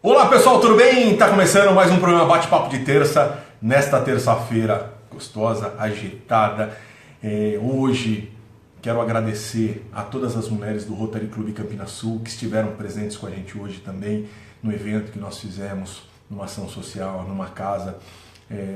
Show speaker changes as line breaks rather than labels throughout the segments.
Olá pessoal, tudo bem? Tá começando mais um programa Bate-Papo de Terça, nesta terça-feira gostosa, agitada. Hoje quero agradecer a todas as mulheres do Rotary Clube Campinas Sul que estiveram presentes com a gente hoje também no evento que nós fizemos, numa ação social, numa casa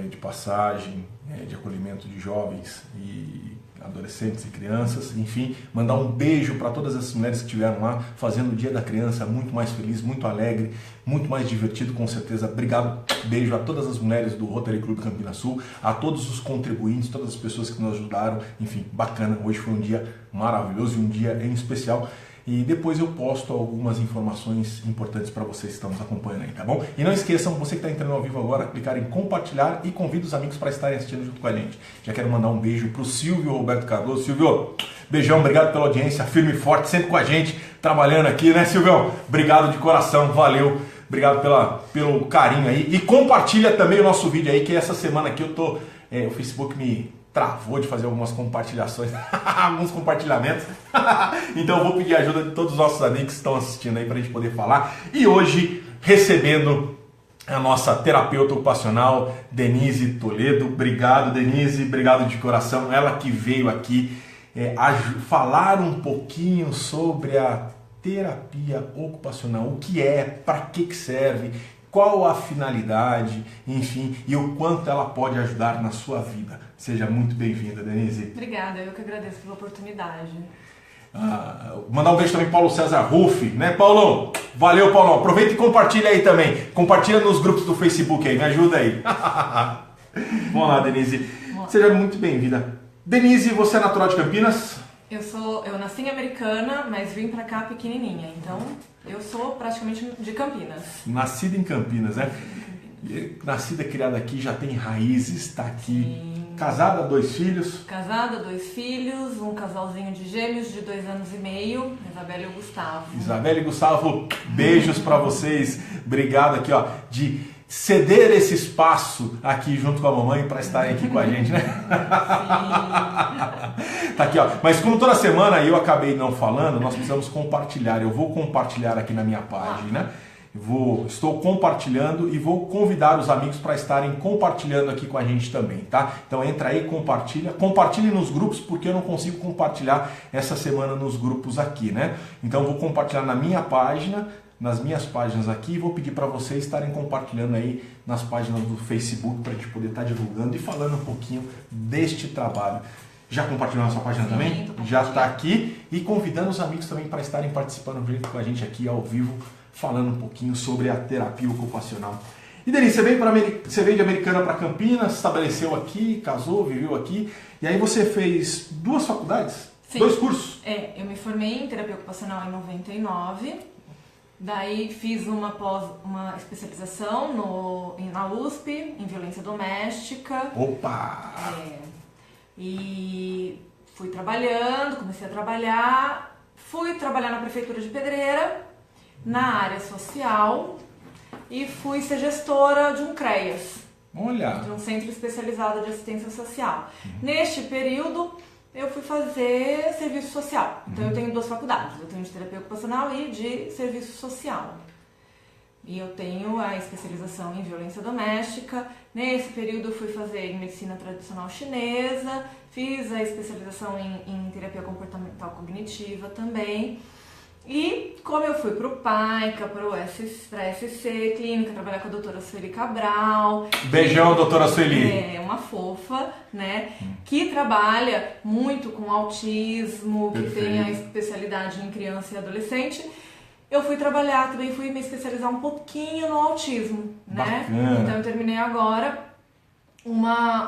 de passagem, de acolhimento de jovens e adolescentes e crianças, enfim, mandar um beijo para todas essas mulheres que estiveram lá fazendo o Dia da Criança muito mais feliz, muito alegre, muito mais divertido, com certeza. Obrigado, beijo a todas as mulheres do Rotary Clube Campinas Sul, a todos os contribuintes, todas as pessoas que nos ajudaram, enfim, bacana. Hoje foi um dia maravilhoso e um dia em especial. E depois eu posto algumas informações importantes para vocês que estão nos acompanhando aí, tá bom? E não esqueçam, você que está entrando ao vivo agora, clicar em compartilhar e convida os amigos para estarem assistindo junto com a gente. Já quero mandar um beijo para o Silvio Roberto Cardoso. Silvio, beijão, obrigado pela audiência, firme e forte, sempre com a gente, trabalhando aqui, né, Silvio? Obrigado de coração, valeu, obrigado pelo carinho aí. E compartilha também o nosso vídeo aí, que essa semana aqui o Facebook me travou de fazer algumas compartilhações, alguns compartilhamentos. Então eu vou pedir a ajuda de todos os nossos amigos que estão assistindo aí para a gente poder falar. E hoje recebendo a nossa terapeuta ocupacional, Denise Toledo. Obrigado, Denise, obrigado de coração. Ela que veio aqui falar um pouquinho sobre a terapia ocupacional, o que é, para que serve, qual a finalidade, enfim, e o quanto ela pode ajudar na sua vida. Seja muito bem-vinda, Denise.
Obrigada, eu que agradeço pela oportunidade.
Mandar um beijo também para Paulo César Ruff, né, Paulo? Valeu, Paulo. Aproveita e compartilha aí também. Compartilha nos grupos do Facebook aí, me ajuda aí. Vamos lá, Denise. Seja muito bem-vinda. Denise, você é natural de Campinas?
Eu nasci em Americana, mas vim pra cá pequenininha, então eu sou praticamente de Campinas.
Nascida em Campinas, né? Nascida, criada aqui, já tem raízes, está aqui. Sim. Casada, 2 filhos?
Casada, 2 filhos, um casalzinho de gêmeos de 2 anos e meio, Isabela e o Gustavo.
Isabela e Gustavo, beijos para vocês. Obrigado aqui, ó, de ceder esse espaço aqui junto com a mamãe para estarem aqui com a gente, né? Sim. Tá aqui, ó. Mas como toda semana eu acabei não falando, nós precisamos compartilhar. Eu vou compartilhar aqui na minha página, né? Estou compartilhando e vou convidar os amigos para estarem compartilhando aqui com a gente também, tá? Então entra aí, compartilhe nos grupos, porque eu não consigo compartilhar essa semana nos grupos aqui, né? Então vou compartilhar na minha página, nas minhas páginas aqui, e vou pedir para vocês estarem compartilhando aí nas páginas do Facebook para a gente poder estar divulgando e falando um pouquinho deste trabalho. Já compartilhou na sua página? Sim, também? Já está aqui, e convidando os amigos também para estarem participando junto com a gente aqui ao vivo, falando um pouquinho sobre a terapia ocupacional. E Denise, você veio de Americana para Campinas, estabeleceu aqui, casou, viveu aqui, e aí você fez 2 faculdades? Sim. 2 cursos?
Eu me formei em terapia ocupacional em 99, daí fiz uma especialização na USP, em violência doméstica.
Opa!
E comecei a trabalhar, fui trabalhar na Prefeitura de Pedreira, na área social, e fui ser gestora de um CREAS.
Olha!
De um centro especializado de assistência social. Neste período, eu fui fazer serviço social. Então eu tenho 2 faculdades, eu tenho de terapia ocupacional e de serviço social. E eu tenho a especialização em violência doméstica. Nesse período eu fui fazer medicina tradicional chinesa, fiz a especialização em terapia comportamental cognitiva também. E como eu fui para o PAICA, para a SC Clínica, trabalhar com a doutora Sueli Cabral.
Beijão, doutora Sueli.
É uma fofa, né? Que trabalha muito com autismo, que tem a especialidade em criança e adolescente. Eu fui trabalhar também, fui me especializar um pouquinho no autismo, né?
Bacana.
Então eu terminei agora uma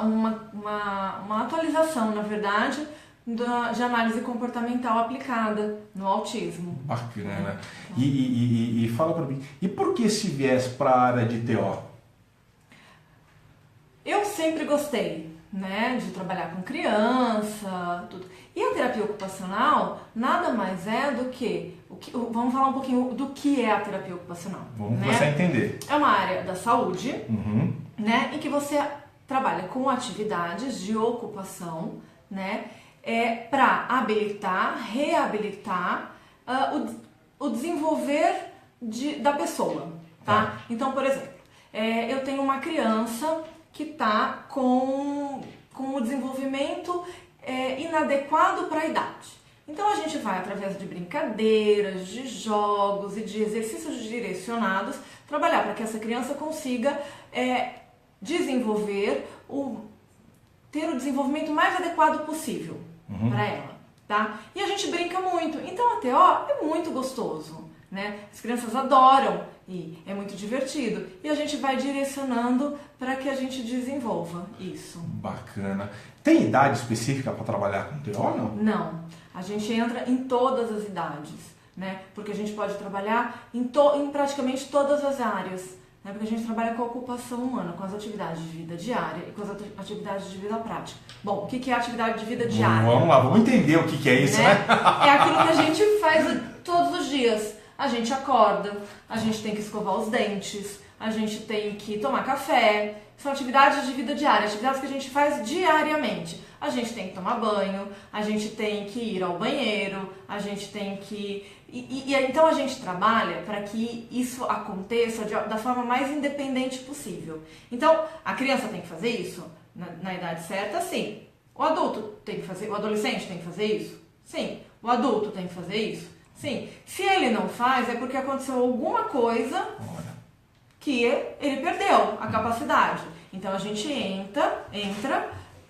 atualização, na verdade, de análise comportamental aplicada no autismo.
Bacana. E fala pra mim, e por que esse viés para a área de TO?
Eu sempre gostei, né, de trabalhar com criança, tudo. E a terapia ocupacional nada mais é do que, vamos falar um pouquinho do que é a terapia ocupacional.
Vamos começar a entender.
É uma área da saúde, né, em que você trabalha com atividades de ocupação, né, para habilitar, reabilitar o desenvolver da pessoa. tá? Então, por exemplo, eu tenho uma criança que está com o desenvolvimento inadequado para a idade. Então a gente vai, através de brincadeiras, de jogos e de exercícios direcionados, trabalhar para que essa criança consiga ter o desenvolvimento mais adequado possível para ela, tá? E a gente brinca muito. Então a TO é muito gostoso, né? As crianças adoram e é muito divertido. E a gente vai direcionando para que a gente desenvolva isso.
Bacana. Tem idade específica para trabalhar com TO, não?
Não. A gente entra em todas as idades, né? Porque a gente pode trabalhar em praticamente todas as áreas, né? Porque a gente trabalha com a ocupação humana, com as atividades de vida diária e com as atividades de vida prática. Bom, o que é atividade de vida diária?
Vamos lá, vamos entender o que é isso, né?
É aquilo que a gente faz todos os dias. A gente acorda, a gente tem que escovar os dentes, a gente tem que tomar café. São atividades de vida diária, atividades que a gente faz diariamente. A gente tem que tomar banho, a gente tem que ir ao banheiro, a gente tem que... Então a gente trabalha para que isso aconteça da forma mais independente possível. Então, a criança tem que fazer isso na idade certa? Sim. O adulto tem que fazer, o adolescente tem que fazer isso? Sim. O adulto tem que fazer isso? Sim. Se ele não faz, é porque aconteceu alguma coisa que ele perdeu a capacidade. Então a gente entra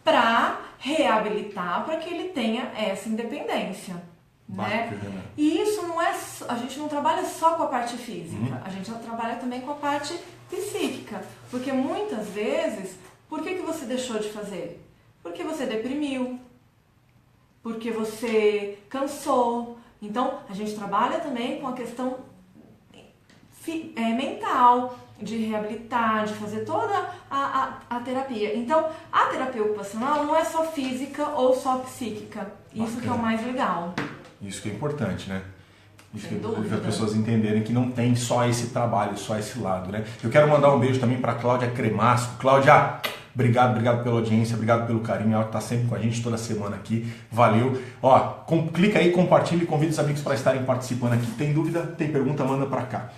para reabilitar, para que ele tenha essa independência, né? E isso não é, a gente não trabalha só com a parte física, a gente trabalha também com a parte psíquica, porque muitas vezes, por que você deixou de fazer? Porque você deprimiu, porque você cansou. Então a gente trabalha também com a questão mental, de reabilitar, de fazer toda a terapia. Então, a terapia ocupacional não é só física ou só psíquica. Isso que é o mais legal.
Isso que é importante, né? Isso
Sem
que
dúvida.
as pessoas entenderem que não tem só esse trabalho, só esse lado, né? Eu quero mandar um beijo também para Cláudia Cremasco. Cláudia, obrigado pela audiência, obrigado pelo carinho. Ela está sempre com a gente toda semana aqui. Valeu. Ó, clica aí, compartilha e convida os amigos para estarem participando aqui. Tem dúvida? Tem pergunta? Manda para cá.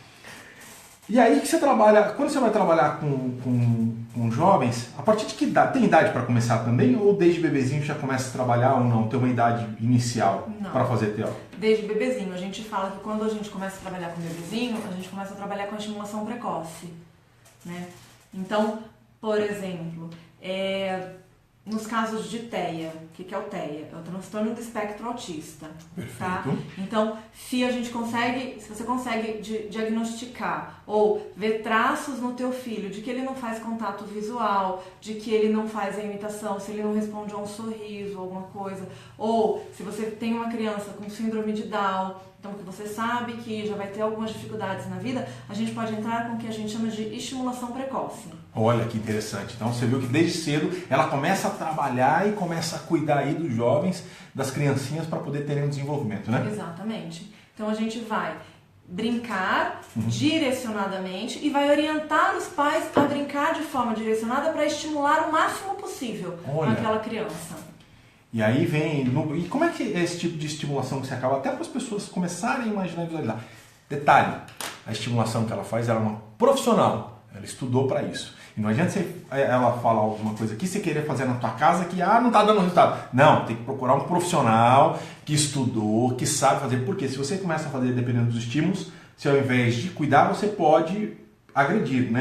E aí que você trabalha, quando você vai trabalhar com jovens, a partir de que idade? Tem idade para começar também? Ou desde bebezinho já começa a trabalhar ou não? Tem uma idade inicial para fazer TO?
Desde bebezinho. A gente fala que quando a gente começa a trabalhar com bebezinho, a gente começa a trabalhar com a estimulação precoce, né? Então, por exemplo, nos casos de TEA, o que é o TEA? É o transtorno do espectro autista.
Perfeito.
Tá? Então, se você consegue diagnosticar ou ver traços no teu filho de que ele não faz contato visual, de que ele não faz a imitação, se ele não responde a um sorriso, alguma coisa, ou se você tem uma criança com síndrome de Down, então que você sabe que já vai ter algumas dificuldades na vida, a gente pode entrar com o que a gente chama de estimulação precoce.
Olha que interessante. Então você viu que desde cedo ela começa a trabalhar e começa a cuidar aí dos jovens, das criancinhas para poder terem um desenvolvimento, né?
Exatamente. Então a gente vai brincar direcionadamente e vai orientar os pais a brincar de forma direcionada para estimular o máximo possível aquela criança.
E aí vem... E como é que é esse tipo de estimulação que você acaba? Até para as pessoas começarem a imaginar e visualizar. Detalhe, a estimulação que ela faz, ela é uma profissional. Ela estudou para isso. E não adianta ela falar alguma coisa aqui, você querer fazer na tua casa que não está dando resultado. Não, tem que procurar um profissional que estudou, que sabe fazer. Porque se você começa a fazer dependendo dos estímulos, se ao invés de cuidar, você pode agredir, né?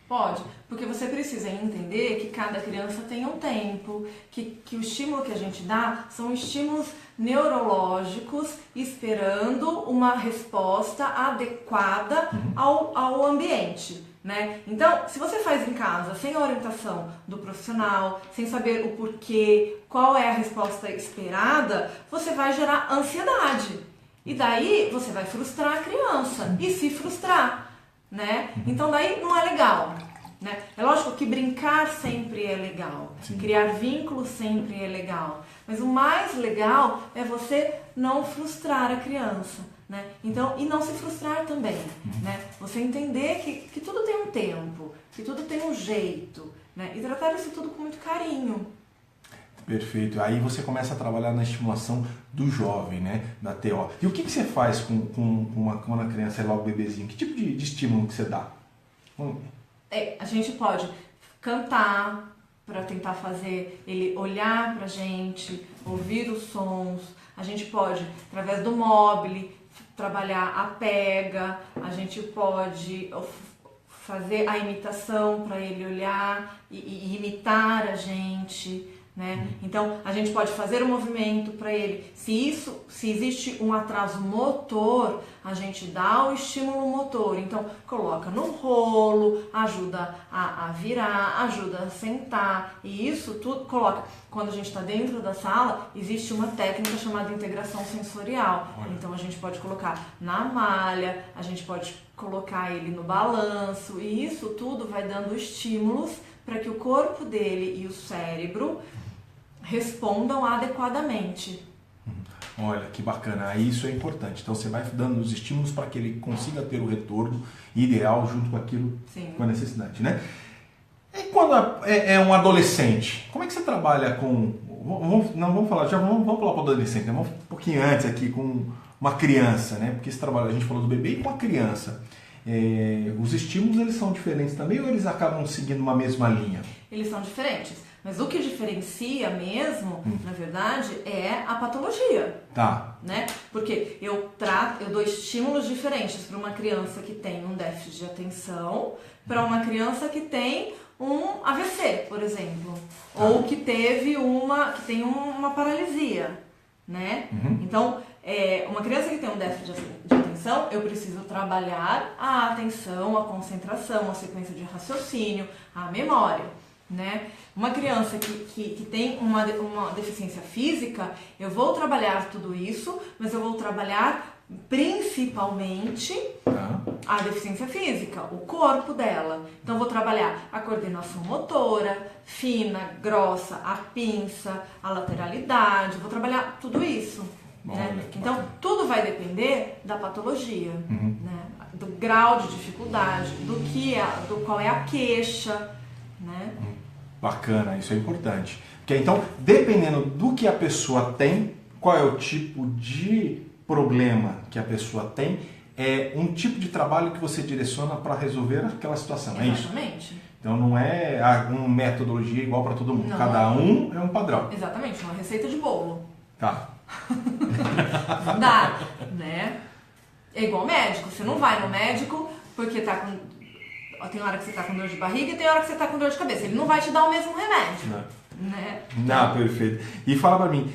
Pode. Porque você precisa entender que cada criança tem um tempo, que o estímulo que a gente dá são estímulos neurológicos esperando uma resposta adequada ao ambiente, né? Então, se você faz em casa sem a orientação do profissional, sem saber o porquê, qual é a resposta esperada, você vai gerar ansiedade. E daí você vai frustrar a criança e se frustrar, né? Então daí não é legal. Né? É lógico que brincar sempre é legal,
Sim.
Criar vínculos sempre é legal, mas o mais legal é você não frustrar a criança, né? Então, e não se frustrar também, né? Você entender que tudo tem um tempo, que tudo tem um jeito, né? E tratar isso tudo com muito carinho.
Perfeito. Aí você começa a trabalhar na estimulação do jovem, né? Da TO. E o que você faz com uma criança, sei lá, o bebezinho? Que tipo de estímulo que você dá?
A gente pode cantar para tentar fazer ele olhar pra gente, ouvir os sons. A gente pode, através do mobile, trabalhar a pega. A gente pode fazer a imitação para ele olhar e imitar a gente, né? Então a gente pode fazer o movimento para ele. Se existe um atraso motor, a gente dá o estímulo motor. Então coloca no rolo, ajuda a virar, ajuda a sentar, e isso tudo coloca. Quando a gente está dentro da sala, existe uma técnica chamada integração sensorial. Então a gente pode colocar na malha, a gente pode colocar ele no balanço, e isso tudo vai dando estímulos para que o corpo dele e o cérebro respondam adequadamente.
Olha, que bacana. Isso é importante. Então você vai dando os estímulos para que ele consiga ter o retorno ideal junto com aquilo,
Sim.
com a necessidade, né? E quando é um adolescente, como é que você trabalha com... vamos falar para o adolescente, né? Vamos um pouquinho antes aqui com uma criança, né? Porque esse trabalho, a gente falou do bebê e com a criança. Os estímulos, eles são diferentes também, ou eles acabam seguindo uma mesma linha?
Eles são diferentes. Mas o que diferencia mesmo, na verdade, é a patologia.
Tá.
Né? Porque eu dou estímulos diferentes para uma criança que tem um déficit de atenção, para uma criança que tem um AVC, por exemplo, ou que tem uma paralisia, né? Então, uma criança que tem um déficit de atenção, eu preciso trabalhar a atenção, a concentração, a sequência de raciocínio, a memória, né? Uma criança que tem uma deficiência física, eu vou trabalhar tudo isso, mas eu vou trabalhar principalmente a deficiência física, o corpo dela. Então, eu vou trabalhar a coordenação motora, fina, grossa, a pinça, a lateralidade, vou trabalhar tudo isso. Né? Então, tudo vai depender da patologia, né? Do grau de dificuldade, do qual é a queixa, né?
Bacana, isso é importante. Porque então, dependendo do que a pessoa tem, qual é o tipo de problema que a pessoa tem, é um tipo de trabalho que você direciona para resolver aquela situação.
Exatamente.
É isso? Então não é uma metodologia igual para todo mundo.
Não.
Cada um é um padrão.
Exatamente, uma receita de bolo.
Tá.
Não dá, né? É igual médico. Você não vai no médico porque tá com... Tem hora que você tá com dor de barriga e tem hora que você tá com dor de cabeça. Ele não vai te dar o mesmo remédio.
Não.
Né?
Não, perfeito. E fala para mim,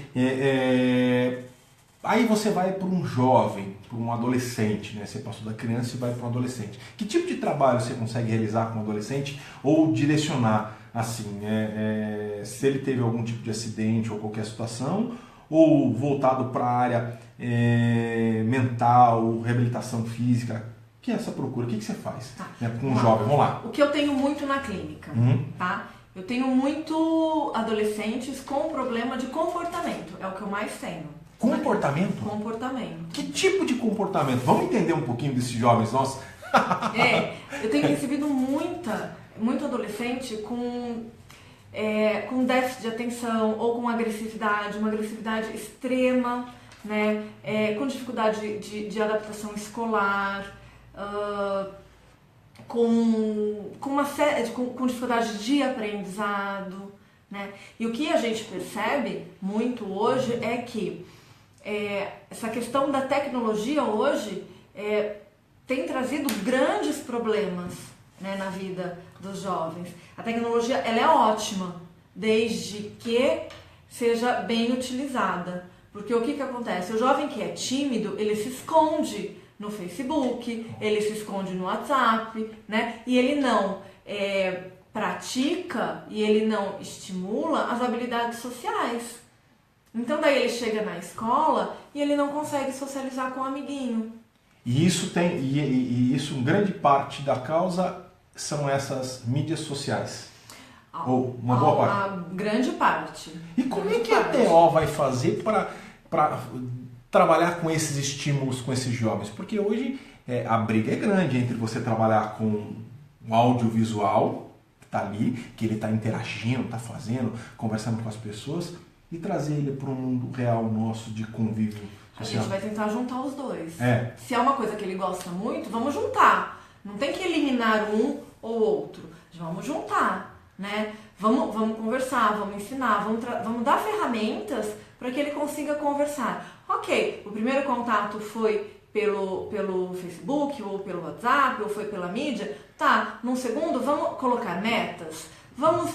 aí você vai para um jovem, para um adolescente, né? Você passou da criança e vai para um adolescente. Que tipo de trabalho você consegue realizar com um adolescente ou direcionar assim, se ele teve algum tipo de acidente ou qualquer situação, ou voltado para a área mental, reabilitação física? Que é essa procura? O que você faz com um jovem? Vamos lá.
O que eu tenho muito na clínica, tá? Eu tenho muito adolescentes com problema de comportamento. É o que eu mais tenho.
Comportamento?
Comportamento.
Que tipo de comportamento? Vamos entender um pouquinho desses jovens nossos?
Eu tenho recebido muito adolescente com déficit de atenção ou com agressividade, uma agressividade extrema, né? Com dificuldade de adaptação escolar, com dificuldade de aprendizado, né? E o que a gente percebe muito hoje é que essa questão da tecnologia hoje tem trazido grandes problemas, né, na vida dos jovens. A tecnologia ela é ótima, desde que seja bem utilizada. Porque o que acontece? O jovem que é tímido, ele se esconde no Facebook, ele se esconde no WhatsApp, né? E ele não pratica e ele não estimula as habilidades sociais. Então daí ele chega na escola e ele não consegue socializar com o amiguinho.
E isso, grande parte da causa são essas mídias sociais. Ou uma boa parte.
A grande parte.
E como é que a TO vai fazer para trabalhar com esses estímulos, com esses jovens? Porque hoje a briga é grande entre você trabalhar com um audiovisual, está ali, que ele está interagindo, está fazendo, conversando com as pessoas, e trazer ele para um mundo real nosso de convívio social.
A gente vai tentar juntar os dois.
É.
Se é uma coisa que ele gosta muito, vamos juntar. Não tem que eliminar um ou outro. Vamos juntar, né? Vamos conversar, vamos ensinar, vamos dar ferramentas para que ele consiga conversar. Ok, o primeiro contato foi pelo Facebook, ou pelo WhatsApp, ou foi pela mídia. Tá, num segundo, vamos colocar metas. Vamos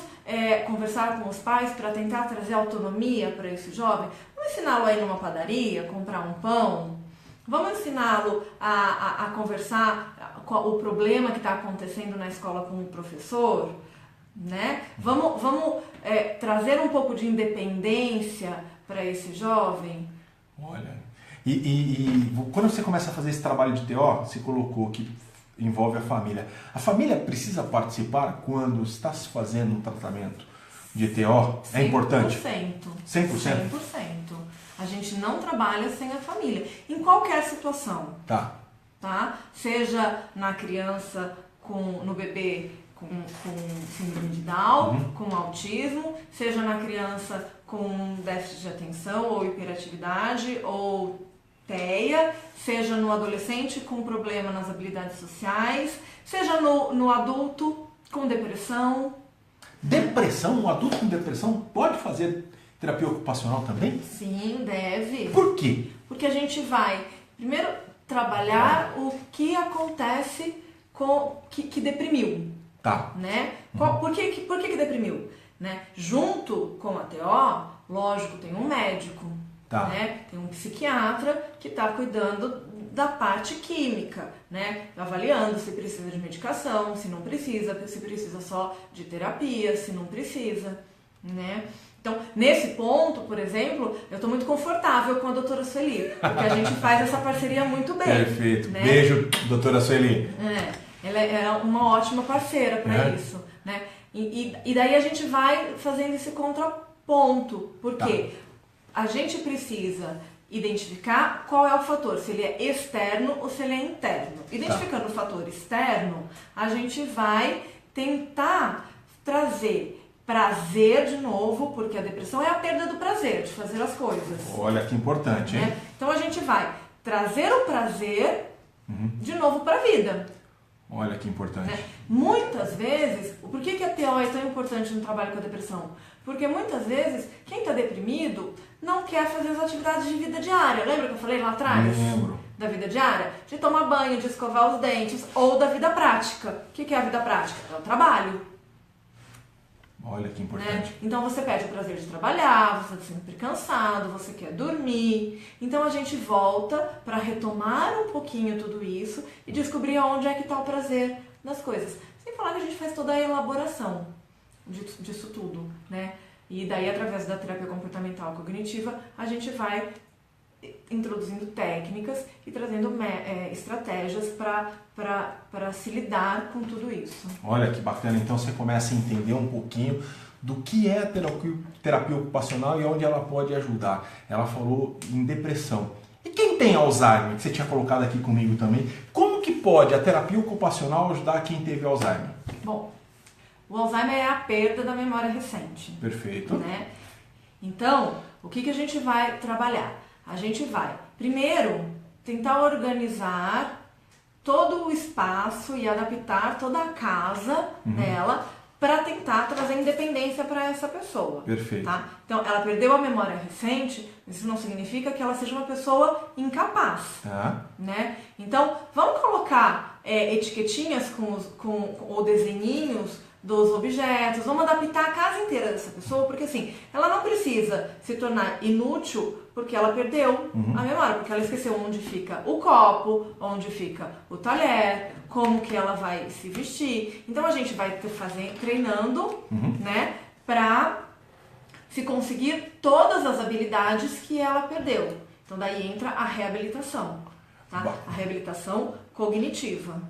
conversar com os pais para tentar trazer autonomia para esse jovem. Vamos ensiná-lo a ir numa padaria, comprar um pão. Vamos ensiná-lo a conversar com o problema que está acontecendo na escola com o professor, né? Vamos trazer um pouco de independência para esse jovem.
Olha, e quando você começa a fazer esse trabalho de TO, você colocou que envolve a família. A família precisa participar quando está se fazendo um tratamento de TO? É importante?
100%.
100%?
100%. A gente não trabalha sem a família, em qualquer situação.
Tá.
Seja na criança, no bebê com síndrome de Down, com autismo, seja na criança com déficit de atenção ou hiperatividade ou TEA, seja no adolescente com problema nas habilidades sociais, seja no adulto com depressão.
Depressão? Um adulto com depressão pode fazer terapia ocupacional também?
Sim, deve.
Por quê?
Porque a gente vai, primeiro, trabalhar o que acontece que deprimiu.
Tá.
Né? Por que deprimiu? Né? Junto com a TO, lógico, tem um médico.
Tá.
Né? Tem um psiquiatra que está cuidando da parte química, né? Avaliando se precisa de medicação, se não precisa, se precisa só de terapia, se não precisa, né? Então, nesse ponto, por exemplo, eu estou muito confortável com a doutora Sueli, porque a gente faz essa parceria muito bem.
Perfeito.
Né?
Beijo, doutora Sueli.
Ela é uma ótima parceira para isso, né? E daí a gente vai fazendo esse contraponto, porque a gente precisa identificar qual é o fator, se ele é externo ou se ele é interno. Identificando o fator externo, a gente vai tentar trazer prazer de novo, porque a depressão é a perda do prazer de fazer as coisas.
Olha que importante, hein?
Então a gente vai trazer o prazer de novo para a vida.
Olha que importante.
Né? Muitas vezes, por que a TO é tão importante no trabalho com a depressão? Porque muitas vezes, quem está deprimido não quer fazer as atividades de vida diária. Lembra que eu falei lá atrás?
Lembro.
Da vida diária? De tomar banho, de escovar os dentes, ou da vida prática. O que é a vida prática? É o trabalho.
Olha que importante.
Né? Então você perde o prazer de trabalhar, você está sempre cansado, você quer dormir. Então a gente volta para retomar um pouquinho tudo isso e descobrir onde é que está o prazer das coisas. Sem falar que a gente faz toda a elaboração disso tudo, né? E daí, através da terapia comportamental cognitiva, a gente vai introduzindo técnicas e trazendo estratégias para se lidar com tudo isso.
Olha que bacana, então você começa a entender um pouquinho do que é a terapia ocupacional e onde ela pode ajudar. Ela falou em depressão. E quem tem Alzheimer, que você tinha colocado aqui comigo também, como que pode a terapia ocupacional ajudar quem teve Alzheimer?
Bom, o Alzheimer é a perda da memória recente.
Perfeito.
Né? Então, o que a gente vai trabalhar? A gente vai, primeiro, tentar organizar todo o espaço e adaptar toda a casa dela para tentar trazer independência para essa pessoa.
Perfeito.
Tá? Então, ela perdeu a memória recente, isso não significa que ela seja uma pessoa incapaz.
Tá.
Né? Então, vamos colocar etiquetinhas ou desenhinhos dos objetos, vamos adaptar a casa inteira dessa pessoa, porque assim, ela não precisa se tornar inútil porque ela perdeu a memória, porque ela esqueceu onde fica o copo, onde fica o talher, como que ela vai se vestir. Então a gente vai treinando, né, pra se conseguir todas as habilidades que ela perdeu. Então daí entra a reabilitação, tá? A reabilitação cognitiva.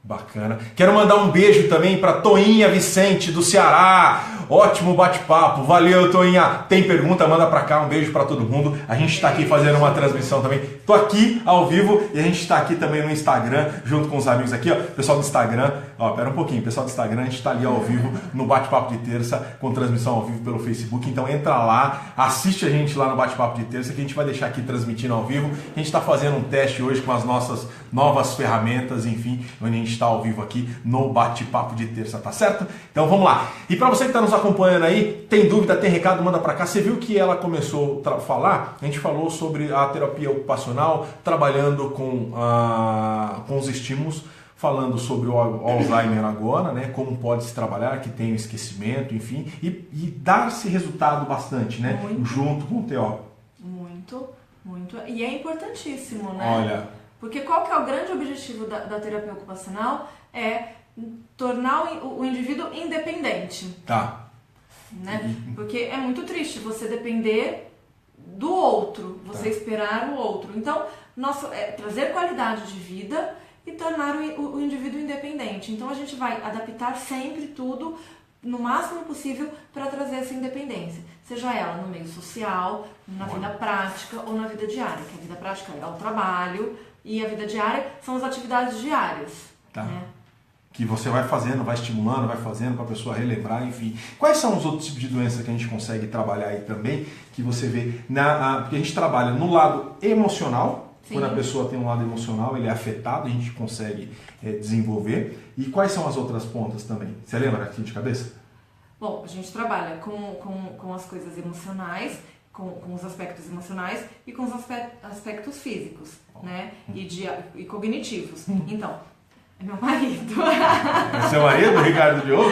Bacana. Quero mandar um beijo também para Toinha Vicente do Ceará. Ótimo bate-papo. Valeu, Toinha. Tem pergunta? Manda para cá. Um beijo para todo mundo. A gente está aqui fazendo uma transmissão também. Tô aqui ao vivo e a gente está aqui também no Instagram, junto com os amigos aqui, ó. Pessoal do Instagram, ó, pera um pouquinho. Pessoal do Instagram, a gente está ali ao vivo no bate-papo de terça, com transmissão ao vivo pelo Facebook. Então entra lá, assiste a gente lá no bate-papo de terça, que a gente vai deixar aqui transmitindo ao vivo. A gente está fazendo um teste hoje com as nossas novas ferramentas, enfim, onde a gente está ao vivo aqui no bate-papo de terça, tá certo? Então vamos lá. E para você que está nos acompanhando aí, tem dúvida, tem recado, manda para cá. Você viu que ela começou a falar? A gente falou sobre a terapia ocupacional, trabalhando com os estímulos, falando sobre o Alzheimer agora, né? Como pode se trabalhar, que tem o esquecimento, enfim, e dar-se resultado bastante, né? Muito. Junto com o TO.
Muito, muito. E é importantíssimo, né?
Olha...
Porque qual que é o grande objetivo da terapia ocupacional? É tornar o indivíduo independente.
Tá.
Né? Porque é muito triste você depender do outro, você esperar o outro. Então, trazer qualidade de vida e tornar o indivíduo independente. Então, a gente vai adaptar sempre tudo no máximo possível para trazer essa independência. Seja ela no meio social, na vida prática ou na vida diária. Que a vida prática é o trabalho e a vida diária são as atividades diárias.
Tá.
Né?
Que você vai fazendo, vai estimulando, vai fazendo para a pessoa relembrar, enfim. Quais são os outros tipos de doenças que a gente consegue trabalhar aí também, que você vê, porque a gente trabalha no lado emocional. Sim. Quando a pessoa tem um lado emocional, ele é afetado, a gente consegue desenvolver. E quais são as outras pontas também? Você lembra aqui de cabeça?
Bom, a gente trabalha com as coisas emocionais, com os aspectos emocionais e com os aspectos físicos, né? E cognitivos. Então, é meu marido.
É seu marido, Ricardo Diogo?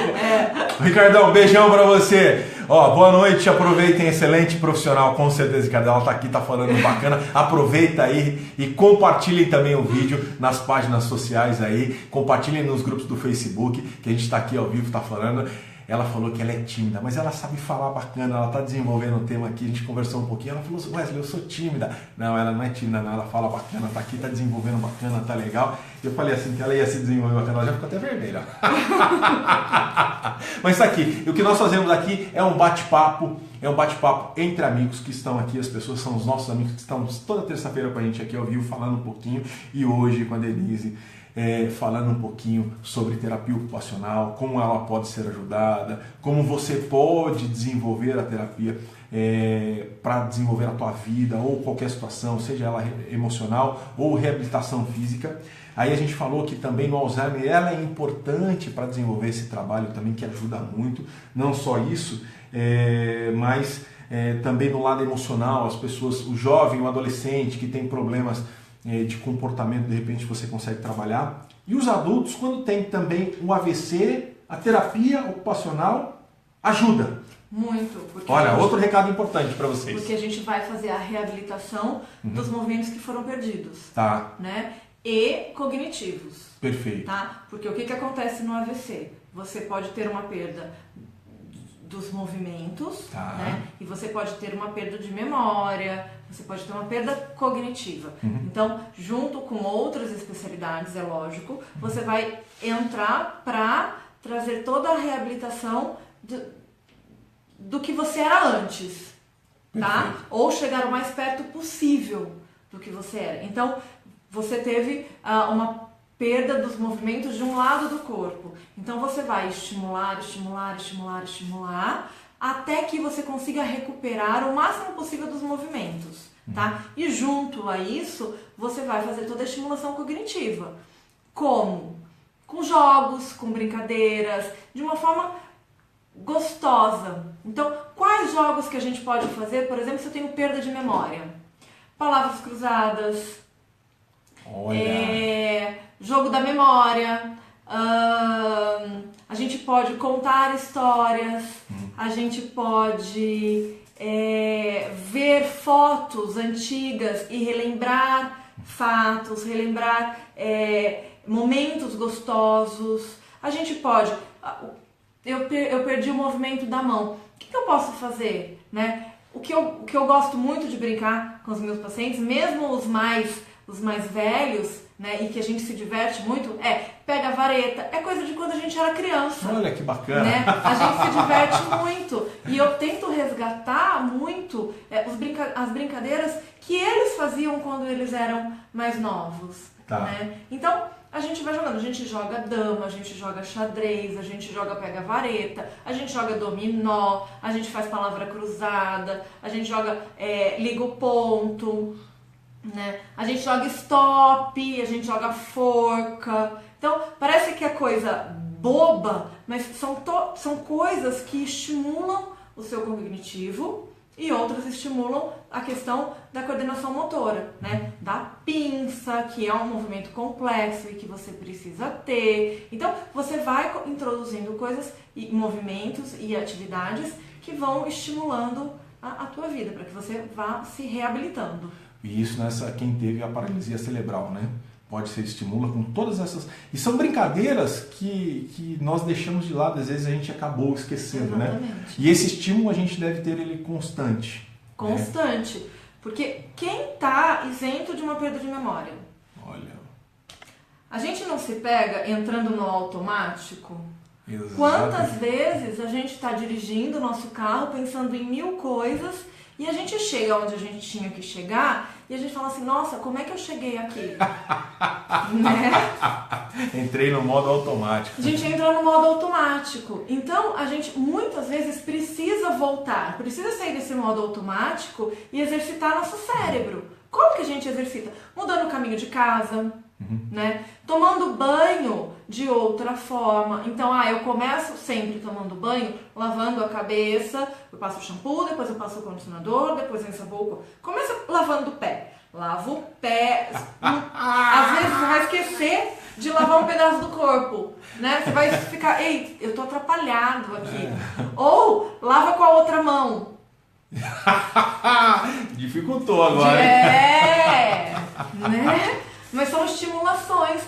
Ricardão, beijão pra você. Ó, boa noite, aproveitem, excelente profissional, com certeza, Ricardo, ela tá aqui, tá falando bacana. Aproveita aí e compartilhem também o vídeo nas páginas sociais aí, compartilhem nos grupos do Facebook, que a gente tá aqui ao vivo, tá falando. Ela falou que ela é tímida, mas ela sabe falar bacana, ela está desenvolvendo o tema aqui, a gente conversou um pouquinho, ela falou, Wesley, eu sou tímida. Não, ela não é tímida não, ela fala bacana, tá aqui, tá desenvolvendo bacana, tá legal. Eu falei assim, que ela ia se desenvolver bacana, ela já ficou até vermelha. Mas tá aqui, e o que nós fazemos aqui é um bate-papo entre amigos que estão aqui, as pessoas são os nossos amigos que estão toda terça-feira com a gente aqui ao vivo, falando um pouquinho, e hoje com a Denise, falando um pouquinho sobre terapia ocupacional, como ela pode ser ajudada, como você pode desenvolver a terapia para desenvolver a tua vida ou qualquer situação, seja ela emocional ou reabilitação física. Aí a gente falou que também no Alzheimer ela é importante para desenvolver esse trabalho também, que ajuda muito, não só isso, mas também no lado emocional, as pessoas, o jovem, o adolescente que tem problemas de comportamento, de repente você consegue trabalhar. E os adultos, quando tem também o AVC, a terapia ocupacional ajuda.
Muito.
Olha, outro recado importante para vocês.
Porque a gente vai fazer a reabilitação dos movimentos que foram perdidos.
Tá.
Né? E cognitivos.
Perfeito.
Tá? Porque o que acontece no AVC? Você pode ter uma perda dos movimentos,
tá,
né? E você pode ter uma perda de memória, você pode ter uma perda cognitiva. Então, junto com outras especialidades, é lógico, você vai entrar para trazer toda a reabilitação do que você era antes, tá?
Perfeito.
Ou chegar o mais perto possível do que você era. Então, você teve uma perda dos movimentos de um lado do corpo. Então você vai estimular até que você consiga recuperar o máximo possível dos movimentos, tá? E junto a isso, você vai fazer toda a estimulação cognitiva. Como? Com jogos, com brincadeiras, de uma forma gostosa. Então, quais jogos que a gente pode fazer? Por exemplo, se eu tenho perda de memória. Palavras cruzadas.
Olha.
Jogo da memória, a gente pode contar histórias, a gente pode ver fotos antigas e relembrar fatos, relembrar momentos gostosos. A gente pode... Eu perdi o movimento da mão. O que eu posso fazer? Né? O que eu gosto muito de brincar com os meus pacientes, mesmo os mais velhos, né, e que a gente se diverte muito, pega a vareta, é coisa de quando a gente era criança.
Olha que bacana.
Né? A gente se diverte muito. E eu tento resgatar muito as brincadeiras que eles faziam quando eles eram mais novos.
Tá.
Né? Então, a gente vai jogando. A gente joga dama, a gente joga xadrez, a gente joga pega-vareta, a gente joga dominó, a gente faz palavra cruzada, a gente joga liga o ponto, né? A gente joga stop, a gente joga forca. Então, parece que é coisa boba, mas são coisas que estimulam o seu cognitivo e outras estimulam a questão da coordenação motora, né? Da pinça, que é um movimento complexo e que você precisa ter. Então, você vai introduzindo coisas, e movimentos e atividades que vão estimulando a tua vida, para que você vá se reabilitando.
E isso quem teve a paralisia cerebral, né? Pode ser estimula com todas essas... E são brincadeiras que nós deixamos de lado, às vezes a gente acabou esquecendo,
Exatamente.
né? E esse estímulo a gente deve ter ele constante.
Constante. Né? Porque quem está isento de uma perda de memória?
Olha...
A gente não se pega entrando no automático?
Exato.
Quantas vezes a gente está dirigindo o nosso carro pensando em 1000 coisas e a gente chega onde a gente tinha que chegar e a gente fala assim, nossa, como é que eu cheguei aqui? Né?
Entrei no modo automático.
A gente entrou no modo automático. Então, a gente muitas vezes precisa voltar, precisa sair desse modo automático e exercitar nosso cérebro. Como que a gente exercita? Mudando o caminho de casa, né? Tomando banho de outra forma. Então, eu começo sempre tomando banho, lavando a cabeça, eu passo o shampoo, depois eu passo o condicionador, depois eu ensaboo o corpo. Começa lavando o pé. Lava o pé. Às vezes você vai esquecer de lavar um pedaço do corpo, né? Você vai ficar, ei, eu tô atrapalhado aqui. Ou lava com a outra mão.
Dificultou agora.
Né? Mas são estimulações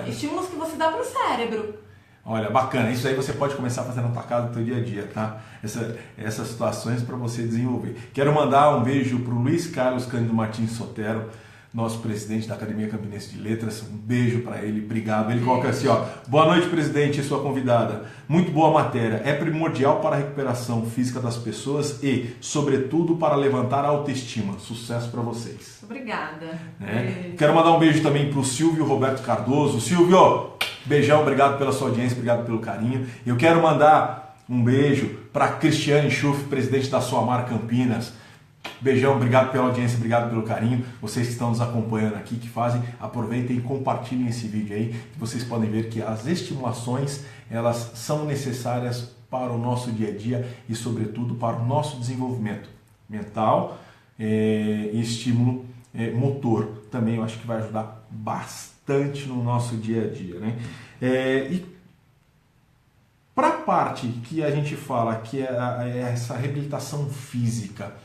estímulos que você dá pro cérebro.
Olha, bacana. Isso aí você pode começar a fazer na tua casa no teu dia a dia, tá? Essas situações para você desenvolver. Quero mandar um beijo pro Luiz Carlos Cândido Martins Sotero, nosso presidente da Academia Campinense de Letras. Um beijo para ele, obrigado. Ele coloca assim, boa noite, presidente e sua convidada. Muito boa matéria. É primordial para a recuperação física das pessoas e, sobretudo, para levantar a autoestima. Sucesso para vocês.
Obrigada.
Né? Quero mandar um beijo também pro Silvio Roberto Cardoso. Silvio, beijão, obrigado pela sua audiência, obrigado pelo carinho. Eu quero mandar um beijo para Cristiane Schuff, presidente da Suamar Campinas. Beijão, obrigado pela audiência, obrigado pelo carinho. Vocês que estão nos acompanhando aqui, que fazem, aproveitem e compartilhem esse vídeo aí, que vocês podem ver que as estimulações, elas são necessárias para o nosso dia a dia e, sobretudo, para o nosso desenvolvimento mental e estímulo motor. Também eu acho que vai ajudar bastante no nosso dia a dia, né? E para a parte que a gente fala que é essa reabilitação física,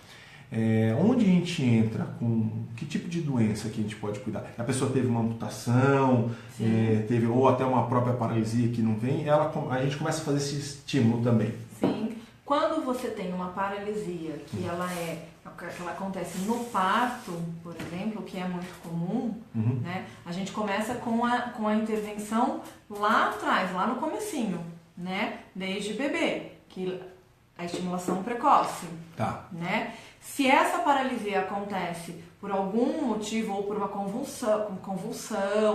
onde a gente entra, com que tipo de doença que a gente pode cuidar? A pessoa teve uma amputação, teve ou até uma própria paralisia que não vem, a gente começa a fazer esse estímulo também.
Sim. Quando você tem uma paralisia que ela acontece no parto, por exemplo, que é muito comum, né? A gente começa com a intervenção lá atrás, lá no comecinho, né? Desde bebê, que a estimulação precoce,
Tá.
né? Se essa paralisia acontece por algum motivo ou por uma convulsão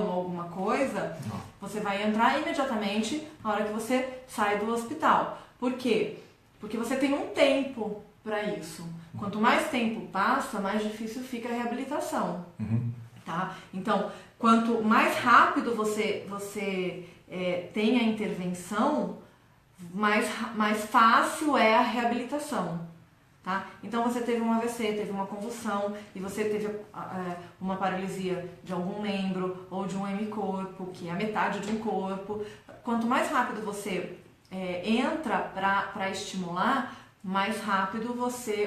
ou alguma coisa, você vai entrar imediatamente na hora que você sai do hospital. Por quê? Porque você tem um tempo para isso. Quanto mais tempo passa, mais difícil fica a reabilitação. Tá? Então, quanto mais rápido você tem a intervenção, mais fácil é a reabilitação. Tá? Então você teve um AVC, teve uma convulsão e você teve uma paralisia de algum membro ou de um hemicorpo, que é a metade de um corpo. Quanto mais rápido você entra para estimular, mais rápido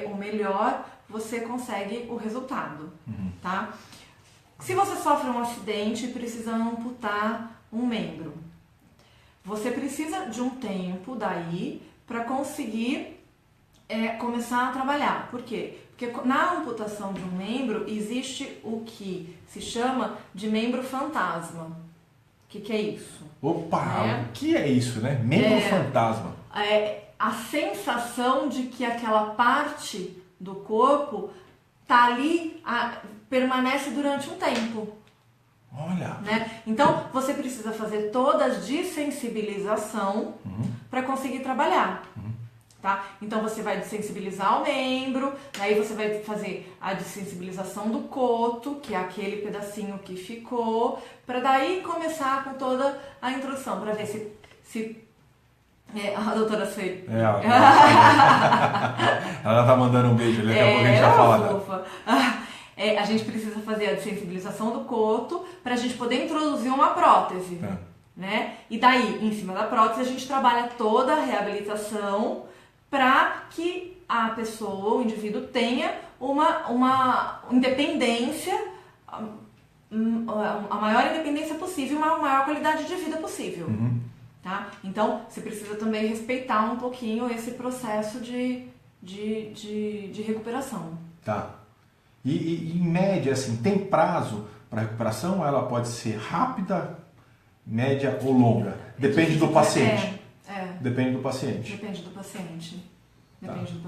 ou melhor você consegue o resultado. Tá? Se você sofre um acidente e precisa amputar um membro, você precisa de um tempo daí para conseguir começar a trabalhar. Por quê? Porque na amputação de um membro existe o que se chama de membro fantasma. O que é isso?
Opa, o que é isso, né? Membro fantasma.
É a sensação de que aquela parte do corpo tá ali, permanece durante um tempo.
Olha.
Né? Então, você precisa fazer toda a desensibilização para conseguir trabalhar. Tá? Então, você vai desensibilizar o membro, daí você vai fazer a desensibilização do coto, que é aquele pedacinho que ficou, para daí começar com toda a introdução, para ver se a doutora Sueli.
Ela tá mandando um beijo ali, daqui a pouco a gente vai falar dela.
A gente precisa fazer a desensibilização do coto para a gente poder introduzir uma prótese. Né? E daí, em cima da prótese, a gente trabalha toda a reabilitação para que a pessoa, o indivíduo, tenha uma independência, a maior independência possível, uma maior qualidade de vida possível. Tá? Então, você precisa também respeitar um pouquinho esse processo de recuperação.
Tá. E em média, assim, tem prazo para recuperação? Ou ela pode ser rápida, média ou longa? Depende do paciente. Depende do paciente.
Depende do paciente.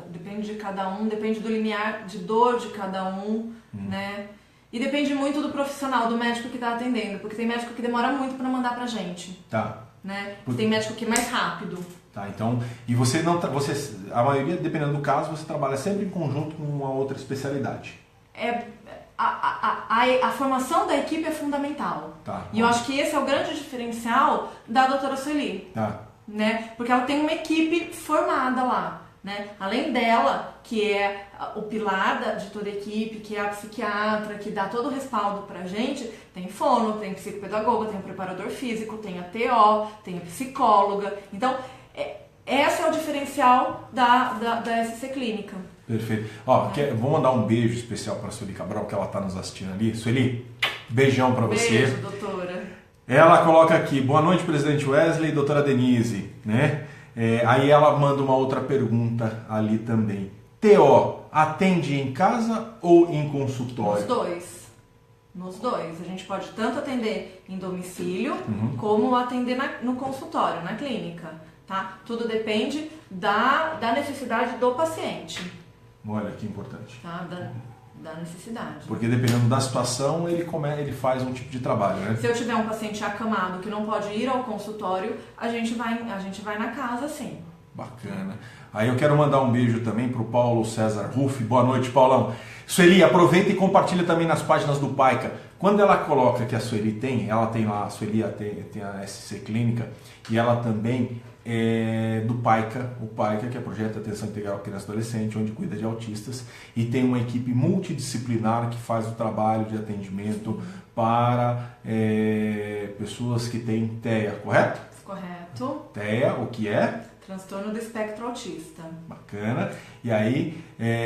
Depende de cada um, depende do limiar de dor de cada um, né? E depende muito do profissional, do médico que está atendendo, porque tem médico que demora muito para mandar pra gente.
Tá.
Né? Tem médico que é mais rápido.
Tá, então, e você não, a maioria, dependendo do caso, você trabalha sempre em conjunto com uma outra especialidade.
A formação da equipe é fundamental.
Tá.
E eu acho que esse é o grande diferencial da doutora Sueli.
Tá.
Né? Porque ela tem uma equipe formada lá. Né? Além dela, que é o pilar de toda a equipe, que é a psiquiatra, que dá todo o respaldo pra gente, tem fono, tem psicopedagoga, tem o preparador físico, tem a TO, tem a psicóloga. Então, esse é o diferencial da SC Clínica.
Perfeito. Ó, vou mandar um beijo especial para a Sueli Cabral, que ela está nos assistindo ali. Sueli, beijão para você.
Beijo, doutora.
Ela coloca aqui, boa noite, presidente Wesley e doutora Denise, né? Aí ela manda uma outra pergunta ali também. TO, atende em casa ou em consultório?
Nos dois. A gente pode tanto atender em domicílio, como atender no consultório, na clínica. Tá? Tudo depende da necessidade do paciente.
Olha que importante.
Tá? Da necessidade.
Porque dependendo da situação, ele faz um tipo de trabalho, né?
Se eu tiver um paciente acamado que não pode ir ao consultório, a gente vai na casa, sim.
Bacana. Aí eu quero mandar um beijo também para o Paulo César Ruff. Boa noite, Paulão. Sueli, aproveita e compartilha também nas páginas do Paica. Quando ela coloca que a Sueli tem, ela tem lá, a Sueli tem a SC Clínica, e ela também do Paica, o Paica, que é o Projeto de Atenção Integral Criança e Adolescente, onde cuida de autistas, e tem uma equipe multidisciplinar que faz o trabalho de atendimento para pessoas que têm TEA, correto?
Correto.
TEA, o que é?
Transtorno do espectro autista.
Bacana. E aí,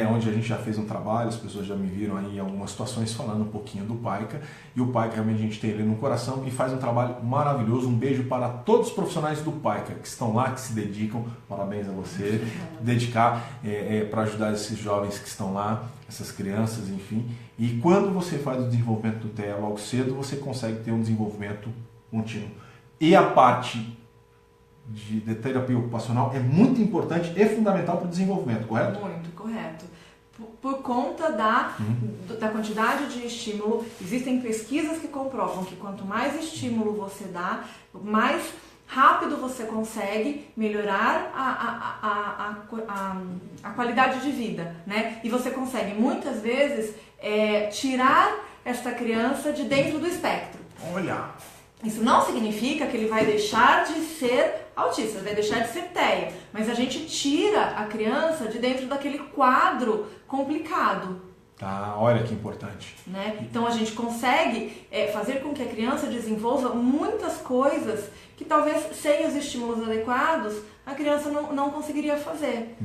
onde a gente já fez um trabalho, as pessoas já me viram aí em algumas situações falando um pouquinho do Paica. E o Paica realmente a gente tem ele no coração e faz um trabalho maravilhoso. Um beijo para todos os profissionais do Paica que estão lá, que se dedicam. Parabéns a você. Dedicar para ajudar esses jovens que estão lá, essas crianças, enfim. E quando você faz o desenvolvimento do TEA logo cedo, você consegue ter um desenvolvimento contínuo. E a parte de terapia ocupacional é muito importante e fundamental para o desenvolvimento, correto?
Muito, correto. Por conta da quantidade de estímulo, existem pesquisas que comprovam que quanto mais estímulo você dá, mais rápido você consegue melhorar a qualidade de vida, né? E você consegue muitas vezes tirar essa criança de dentro do espectro.
Olha!
Isso não significa que ele vai deixar de ser autista, ele vai deixar de ser TEA, mas a gente tira a criança de dentro daquele quadro complicado.
Tá, olha que importante.
Né? Então a gente consegue fazer com que a criança desenvolva muitas coisas que talvez sem os estímulos adequados a criança não conseguiria fazer.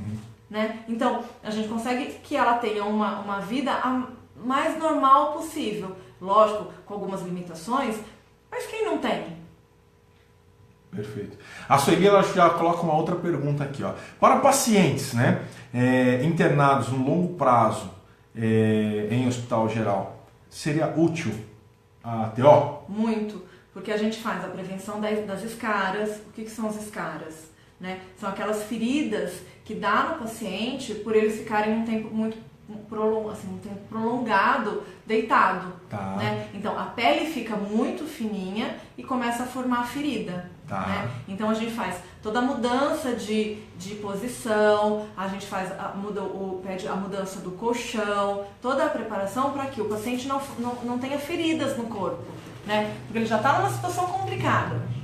Né? Então a gente consegue que ela tenha uma vida a mais normal possível, lógico, com algumas limitações, mas quem não tem?
Perfeito. A Sueli ela já coloca uma outra pergunta aqui, ó. Para pacientes, né, internados no longo prazo, em hospital geral, seria útil a TO?
Muito, porque a gente faz a prevenção das escaras. O que são as escaras? Né? São aquelas feridas que dá no paciente por eles ficarem um tempo muito prolongado deitado.
Tá.
Né? Então a pele fica muito fininha e começa a formar ferida.
Tá.
Né? Então a gente faz toda a mudança de posição, a gente faz pede a mudança do colchão, toda a preparação para que o paciente não tenha feridas no corpo. Né? Porque ele já está numa situação complicada.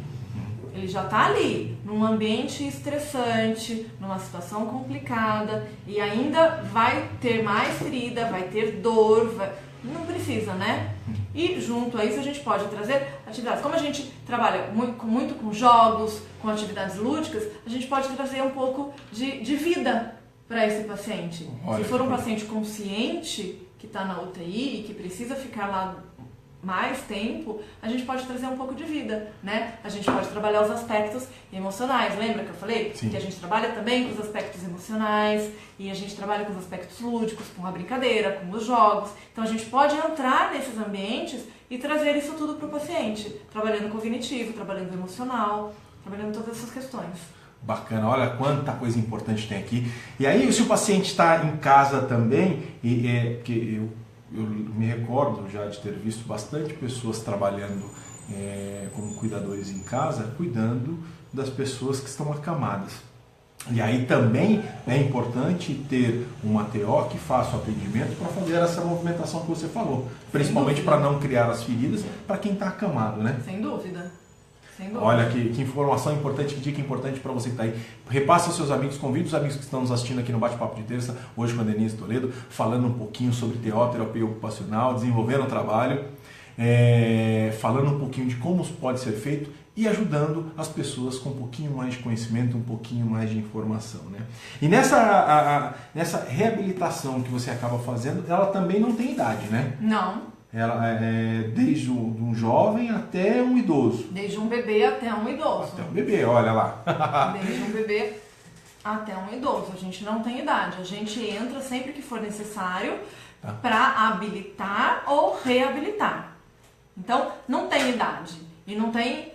Ele já está ali, num ambiente estressante, numa situação complicada, e ainda vai ter mais ferida, vai ter dor, não precisa, né? E junto a isso a gente pode trazer atividades. Como a gente trabalha muito com jogos, com atividades lúdicas, a gente pode trazer um pouco de vida para esse paciente.
Olha,
se for um paciente consciente, que está na UTI e que precisa ficar lá mais tempo, a gente pode trazer um pouco de vida, né? A gente pode trabalhar os aspectos emocionais. Lembra que eu falei?
Sim.
Que a gente trabalha também com os aspectos emocionais e a gente trabalha com os aspectos lúdicos, com a brincadeira, com os jogos. Então a gente pode entrar nesses ambientes e trazer isso tudo para o paciente, trabalhando cognitivo, trabalhando emocional, trabalhando todas essas questões.
Bacana, olha quanta coisa importante tem aqui. E aí, se o paciente está em casa também, que eu me recordo já de ter visto bastante pessoas trabalhando como cuidadores em casa, cuidando das pessoas que estão acamadas. E aí também é importante ter uma TO que faça o atendimento para fazer essa movimentação que você falou, principalmente para não criar as feridas para quem está acamado, né?
Sem dúvida.
Olha que informação importante, que dica importante para você que está aí. Repassa aos seus amigos, convide os amigos que estão nos assistindo aqui no Bate-Papo de Terça, hoje com a Denise Toledo, falando um pouquinho sobre TO, terapia ocupacional, desenvolvendo o trabalho, falando um pouquinho de como pode ser feito e ajudando as pessoas com um pouquinho mais de conhecimento, um pouquinho mais de informação. Né? E nessa reabilitação que você acaba fazendo, ela também não tem idade, né?
Não.
Ela é desde um jovem até um idoso.
Desde um bebê até um idoso.
Até um bebê, olha lá.
Desde um bebê até um idoso. A gente não tem idade. A gente entra sempre que for necessário para habilitar ou reabilitar. Então, não tem idade. E não tem...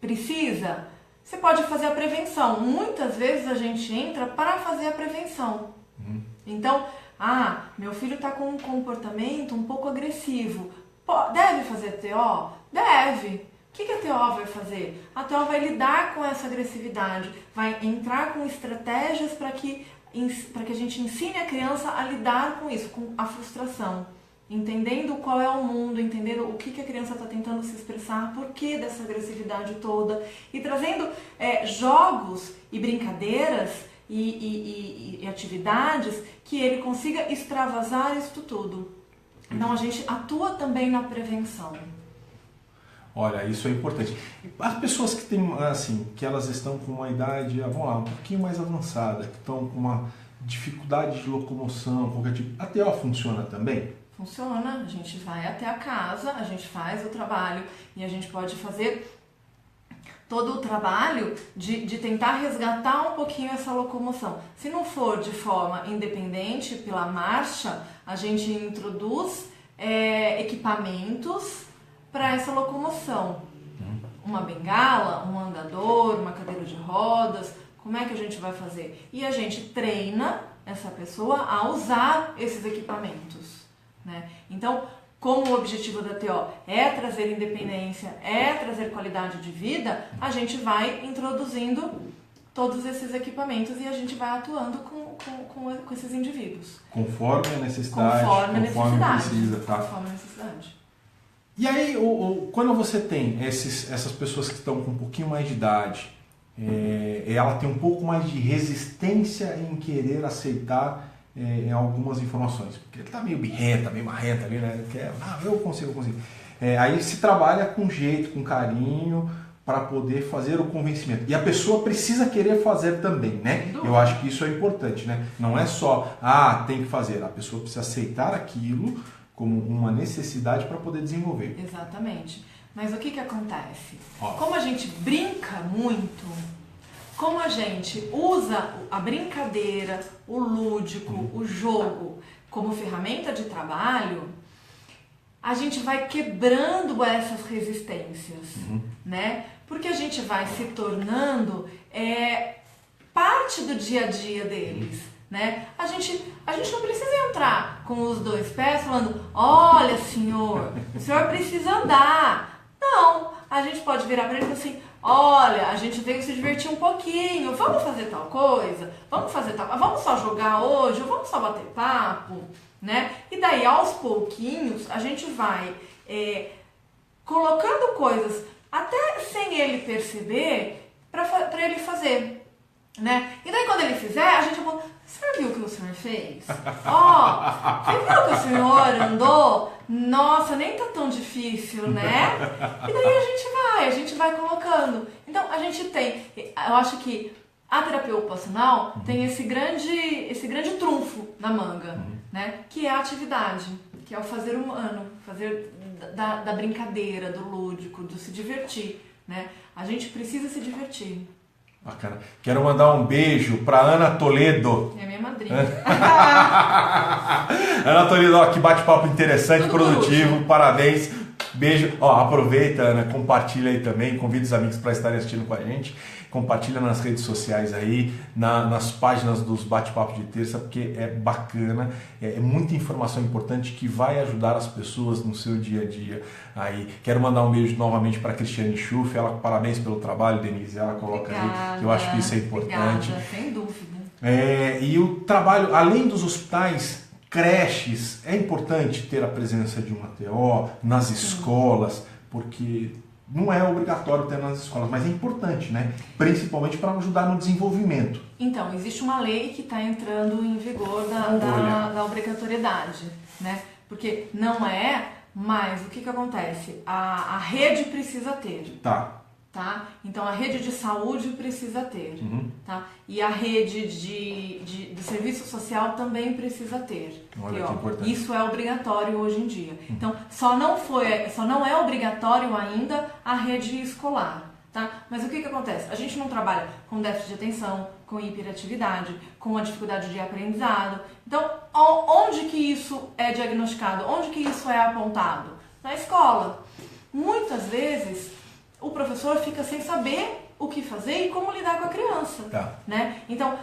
precisa. Você pode fazer a prevenção. Muitas vezes a gente entra para fazer a prevenção. Então... meu filho está com um comportamento um pouco agressivo. Deve fazer TO? Deve. O que a TO vai fazer? A TO vai lidar com essa agressividade, vai entrar com estratégias para que a gente ensine a criança a lidar com isso, com a frustração. Entendendo qual é o mundo, entendendo o que a criança está tentando se expressar, por que dessa agressividade toda. E trazendo jogos e brincadeiras e atividades que ele consiga extravasar isso tudo. Então a gente atua também na prevenção.
Olha, isso é importante. As pessoas que têm, assim, que elas estão com uma idade, vamos lá, um pouquinho mais avançada, que estão com uma dificuldade de locomoção, qualquer tipo, a TO funciona também?
Funciona, a gente vai até a casa, a gente faz o trabalho e a gente pode fazer todo o trabalho de tentar resgatar um pouquinho essa locomoção. Se não for de forma independente, pela marcha, a gente introduz equipamentos para essa locomoção. Uma bengala, um andador, uma cadeira de rodas, como é que a gente vai fazer? E a gente treina essa pessoa a usar esses equipamentos. Né? Então, como o objetivo da TO é trazer independência, é trazer qualidade de vida, a gente vai introduzindo todos esses equipamentos e a gente vai atuando com esses indivíduos.
Conforme a necessidade,
conforme
precisa. Tá?
Conforme a necessidade.
E aí, quando você tem essas pessoas que estão com um pouquinho mais de idade, ela tem um pouco mais de resistência em querer aceitar algumas informações, porque ele está meio birrenta, meio marrenta ali, né? Ele quer, eu consigo. Aí se trabalha com jeito, com carinho, para poder fazer o convencimento. E a pessoa precisa querer fazer também, né? Eu acho que isso é importante, né? Não é só, tem que fazer. A pessoa precisa aceitar aquilo como uma necessidade para poder desenvolver.
Exatamente. Mas o que acontece? Como a gente brinca muito, como a gente usa a brincadeira, o lúdico, o jogo como ferramenta de trabalho, a gente vai quebrando essas resistências, né? Porque a gente vai se tornando parte do dia a dia deles, né? A gente não precisa entrar com os dois pés falando, olha senhor, o senhor precisa andar. Não, a gente pode virar para ele e falar assim, olha, a gente veio se divertir um pouquinho, vamos fazer tal coisa, vamos só jogar hoje, ou vamos só bater papo, né? E daí, aos pouquinhos, a gente vai colocando coisas, até sem ele perceber, para ele fazer, né? E daí, quando ele fizer, a gente fala, você viu o que o senhor fez? Ó, você viu que o senhor andou? Nossa, nem tá tão difícil, né? E daí a gente vai colocando. Então, a gente tem, eu acho que a terapia ocupacional tem esse grande trunfo na manga, né? Que é a atividade, que é o fazer humano, fazer da brincadeira, do lúdico, do se divertir, né? A gente precisa se divertir.
Bacana. Quero mandar um beijo para Ana Toledo.
É minha madrinha.
Ana Toledo, ó, que bate-papo interessante,
Tudo
produtivo, parabéns. Beijo. Ó, aproveita, Ana, compartilha aí também, convida os amigos para estarem assistindo com a gente. Compartilha nas redes sociais aí, nas páginas dos bate-papos de terça, porque é bacana, é muita informação importante que vai ajudar as pessoas no seu dia a dia. Aí, quero mandar um beijo novamente para a Cristiane Schuff, ela, parabéns pelo trabalho, Denise, ela coloca
Obrigada,
aí, que eu acho que isso é importante.
Obrigada, sem dúvida.
E o trabalho, além dos hospitais, creches, é importante ter a presença de uma TO nas escolas, porque não é obrigatório ter nas escolas, mas é importante, né? Principalmente para ajudar no desenvolvimento.
Então, existe uma lei que está entrando em vigor da obrigatoriedade, né? Porque não é, mas o que acontece? A rede precisa ter. Tá? Então, a rede de saúde precisa ter, tá? E a rede de serviço social também precisa ter.
Olha
e,
que importante.
isso é obrigatório hoje em dia. Então, só não é obrigatório ainda a rede escolar, tá? Mas o que acontece? A gente não trabalha com déficit de atenção, com hiperatividade, com a dificuldade de aprendizado. Então, onde que isso é diagnosticado? Onde que isso é apontado? Na escola. Muitas vezes o professor fica sem saber o que fazer e como lidar com a criança, né? Então,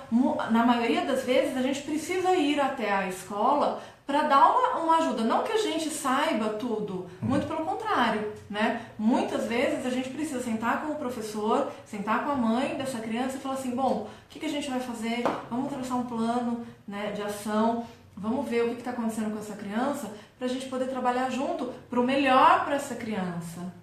na maioria das vezes, a gente precisa ir até a escola para dar uma ajuda. Não que a gente saiba tudo, muito pelo contrário, né? Muitas vezes a gente precisa sentar com o professor, sentar com a mãe dessa criança e falar assim, bom, o que a gente vai fazer? Vamos traçar um plano, né, de ação, vamos ver o que está acontecendo com essa criança para a gente poder trabalhar junto para o melhor para essa criança.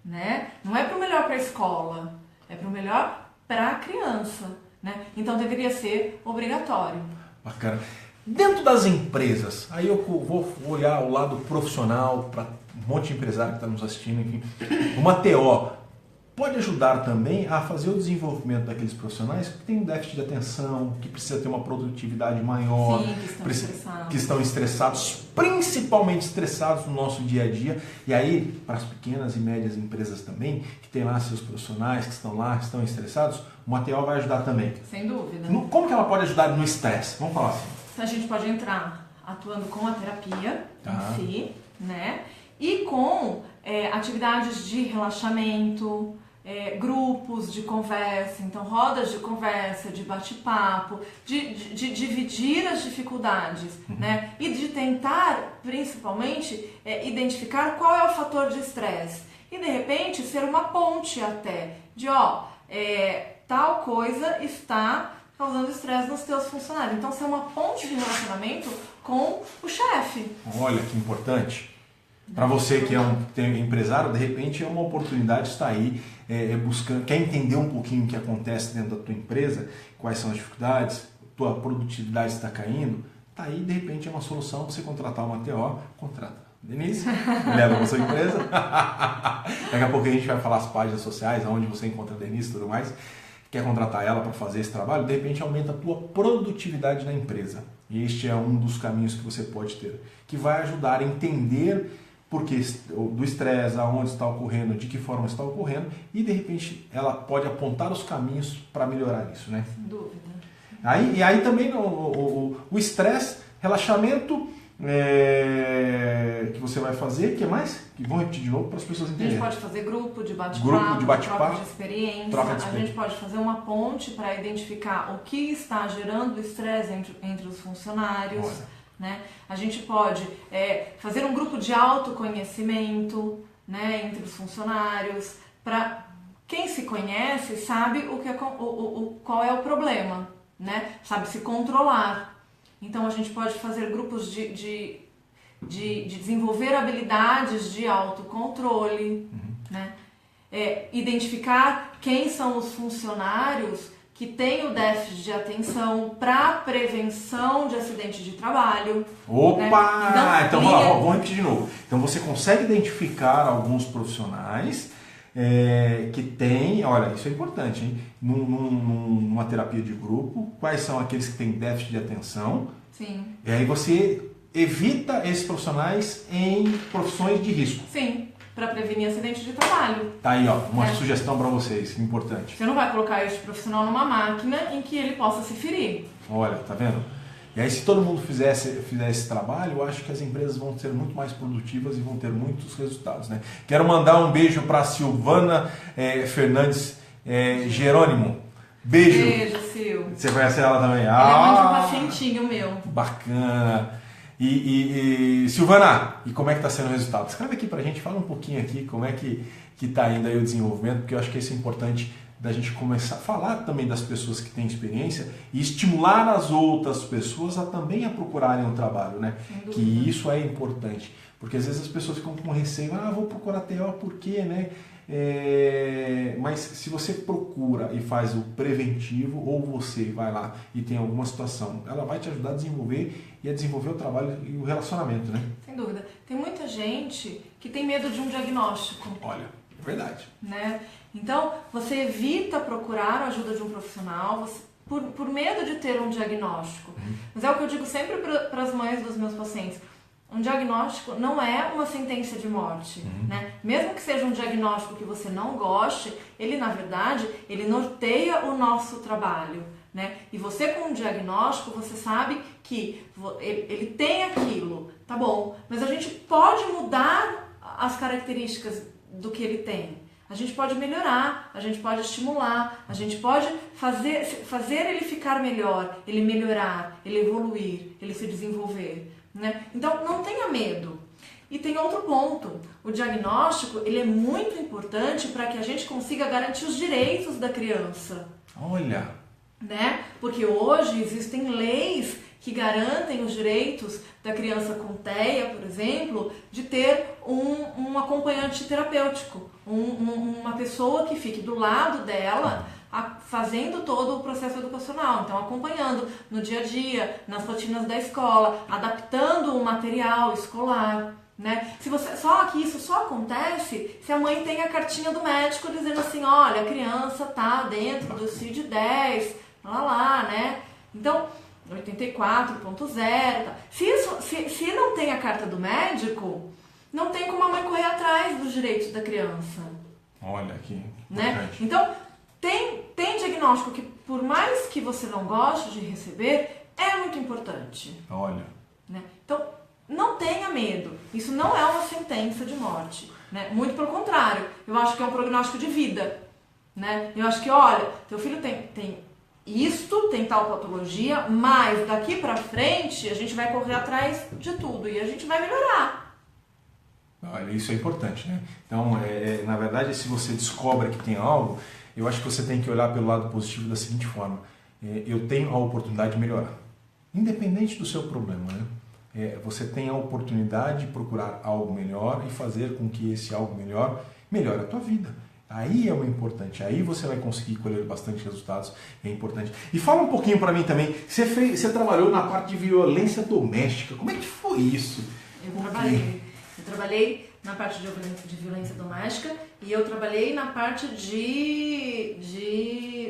Né? Não é para o melhor para a escola, é para o melhor para a criança, né? Então deveria ser obrigatório.
Bacana. Dentro das empresas, aí eu vou olhar o lado profissional para um monte de empresário que está nos assistindo, enfim. Uma TO pode ajudar também a fazer o desenvolvimento daqueles profissionais que têm um déficit de atenção, que precisa ter uma produtividade maior,
Sim,
que estão estressados, principalmente estressados no nosso dia a dia. E aí, para as pequenas e médias empresas também, que tem lá seus profissionais que estão lá, que estão estressados, uma TO vai ajudar também.
Sem dúvida.
Como que ela pode ajudar no estresse? Vamos falar assim.
A gente pode entrar atuando com a terapia em si, né? E com atividades de relaxamento, grupos de conversa, então rodas de conversa, de bate-papo, de dividir as dificuldades, né? E de tentar, principalmente, identificar qual é o fator de estresse. E, de repente, ser uma ponte até, de tal coisa está causando estresse nos teus funcionários. Então, ser uma ponte de relacionamento com o chefe.
Olha que importante. Para você que é um empresário, de repente é uma oportunidade estar aí buscando, quer entender um pouquinho o que acontece dentro da tua empresa, quais são as dificuldades, tua produtividade está caindo, tá aí, de repente é uma solução para você contratar uma TO, contrata. Denise, leva para sua empresa. Daqui a pouco a gente vai falar as páginas sociais, onde você encontra a Denise e tudo mais. Quer contratar ela para fazer esse trabalho, de repente aumenta a tua produtividade na empresa. E este é um dos caminhos que você pode ter, que vai ajudar a entender porque do estresse, aonde está ocorrendo, de que forma está ocorrendo, e de repente ela pode apontar os caminhos para melhorar isso, né?
Sem dúvida.
E aí também o estresse, relaxamento que você vai fazer, o que mais? Que vão repetir de novo para as pessoas
A
entenderem.
gente pode fazer grupo de
Grupo de bate-papo,
troca de experiência. A gente pode fazer uma ponte para identificar o que está gerando estresse entre os funcionários.
Olha.
Né? A gente pode fazer um grupo de autoconhecimento, né, entre os funcionários. Para quem se conhece sabe qual é o problema, né? Sabe se controlar. Então a gente pode fazer grupos de desenvolver habilidades de autocontrole, né? Identificar quem são os funcionários que têm o déficit de atenção para prevenção de acidente de trabalho.
Opa!
Né?
Então vamos repetir de novo. Então você consegue identificar alguns profissionais que têm, olha, isso é importante, hein? Numa terapia de grupo, quais são aqueles que têm déficit de atenção.
Sim.
E aí você evita esses profissionais em profissões de risco.
Sim, para prevenir acidente de trabalho.
Tá aí, ó, uma sugestão para vocês, importante.
Você não vai colocar este profissional numa máquina em que ele possa se ferir.
Olha, tá vendo? E aí se todo mundo fizesse esse trabalho, eu acho que as empresas vão ser muito mais produtivas e vão ter muitos resultados, né? Quero mandar um beijo para Silvana Fernandes Jerônimo. Beijo.
Beijo, Sil.
Você conhece ela também?
Ele é muito pacientinho meu.
Bacana. E Silvana, e como é que está sendo o resultado? Escreve aqui pra gente, fala um pouquinho aqui como é que está indo aí o desenvolvimento, porque eu acho que isso é importante da gente começar a falar também das pessoas que têm experiência e estimular as outras pessoas a também a procurarem um trabalho, né? Que isso é importante, porque às vezes as pessoas ficam com receio, vou procurar TO por quê, né? Mas se você procura e faz o preventivo, ou você vai lá e tem alguma situação, ela vai te ajudar a desenvolver o trabalho e o relacionamento, né?
Sem dúvida. Tem muita gente que tem medo de um diagnóstico.
Olha, é verdade.
Né? Então, você evita procurar a ajuda de um profissional por medo de ter um diagnóstico. Mas é o que eu digo sempre para as mães dos meus pacientes. Um diagnóstico não é uma sentença de morte, né? Mesmo que seja um diagnóstico que você não goste, ele na verdade, ele norteia o nosso trabalho, né? E você com um diagnóstico, você sabe que ele tem aquilo, tá bom, mas a gente pode mudar as características do que ele tem. A gente pode melhorar, a gente pode estimular, a gente pode fazer ele ficar melhor, ele melhorar, ele evoluir, ele se desenvolver. Né? Então, não tenha medo. E tem outro ponto, o diagnóstico ele é muito importante para que a gente consiga garantir os direitos da criança.
Olha!
Né? Porque hoje existem leis que garantem os direitos da criança com TEA, por exemplo, de ter um acompanhante terapêutico, uma pessoa que fique do lado dela, fazendo todo o processo educacional, então acompanhando no dia a dia, nas rotinas da escola, adaptando o material escolar, né? Só que isso só acontece se a mãe tem a cartinha do médico dizendo assim, olha, a criança tá dentro do CID-10, lá, né? Então, 84.0, tá. Se não tem a carta do médico, não tem como a mãe correr atrás dos direitos da criança.
Olha que
né?
importante.
Então, tem diagnóstico que, por mais que você não goste de receber, é muito importante.
Olha.
Né? Então, não tenha medo. Isso não é uma sentença de morte. Né? Muito pelo contrário. Eu acho que é um prognóstico de vida. Né? Eu acho que, olha, teu filho tem isto, tem tal patologia, mas daqui pra frente a gente vai correr atrás de tudo e a gente vai melhorar.
Olha, isso é importante, né? Então, na verdade, se você descobre que tem algo, eu acho que você tem que olhar pelo lado positivo da seguinte forma. Eu tenho a oportunidade de melhorar. Independente do seu problema, né? Você tem a oportunidade de procurar algo melhor e fazer com que esse algo melhor melhore a tua vida. Aí é o importante, aí você vai conseguir colher bastante resultados, é importante. E fala um pouquinho para mim também, você trabalhou na parte de violência doméstica, como é que foi isso?
Eu trabalhei na parte de violência doméstica e eu trabalhei na parte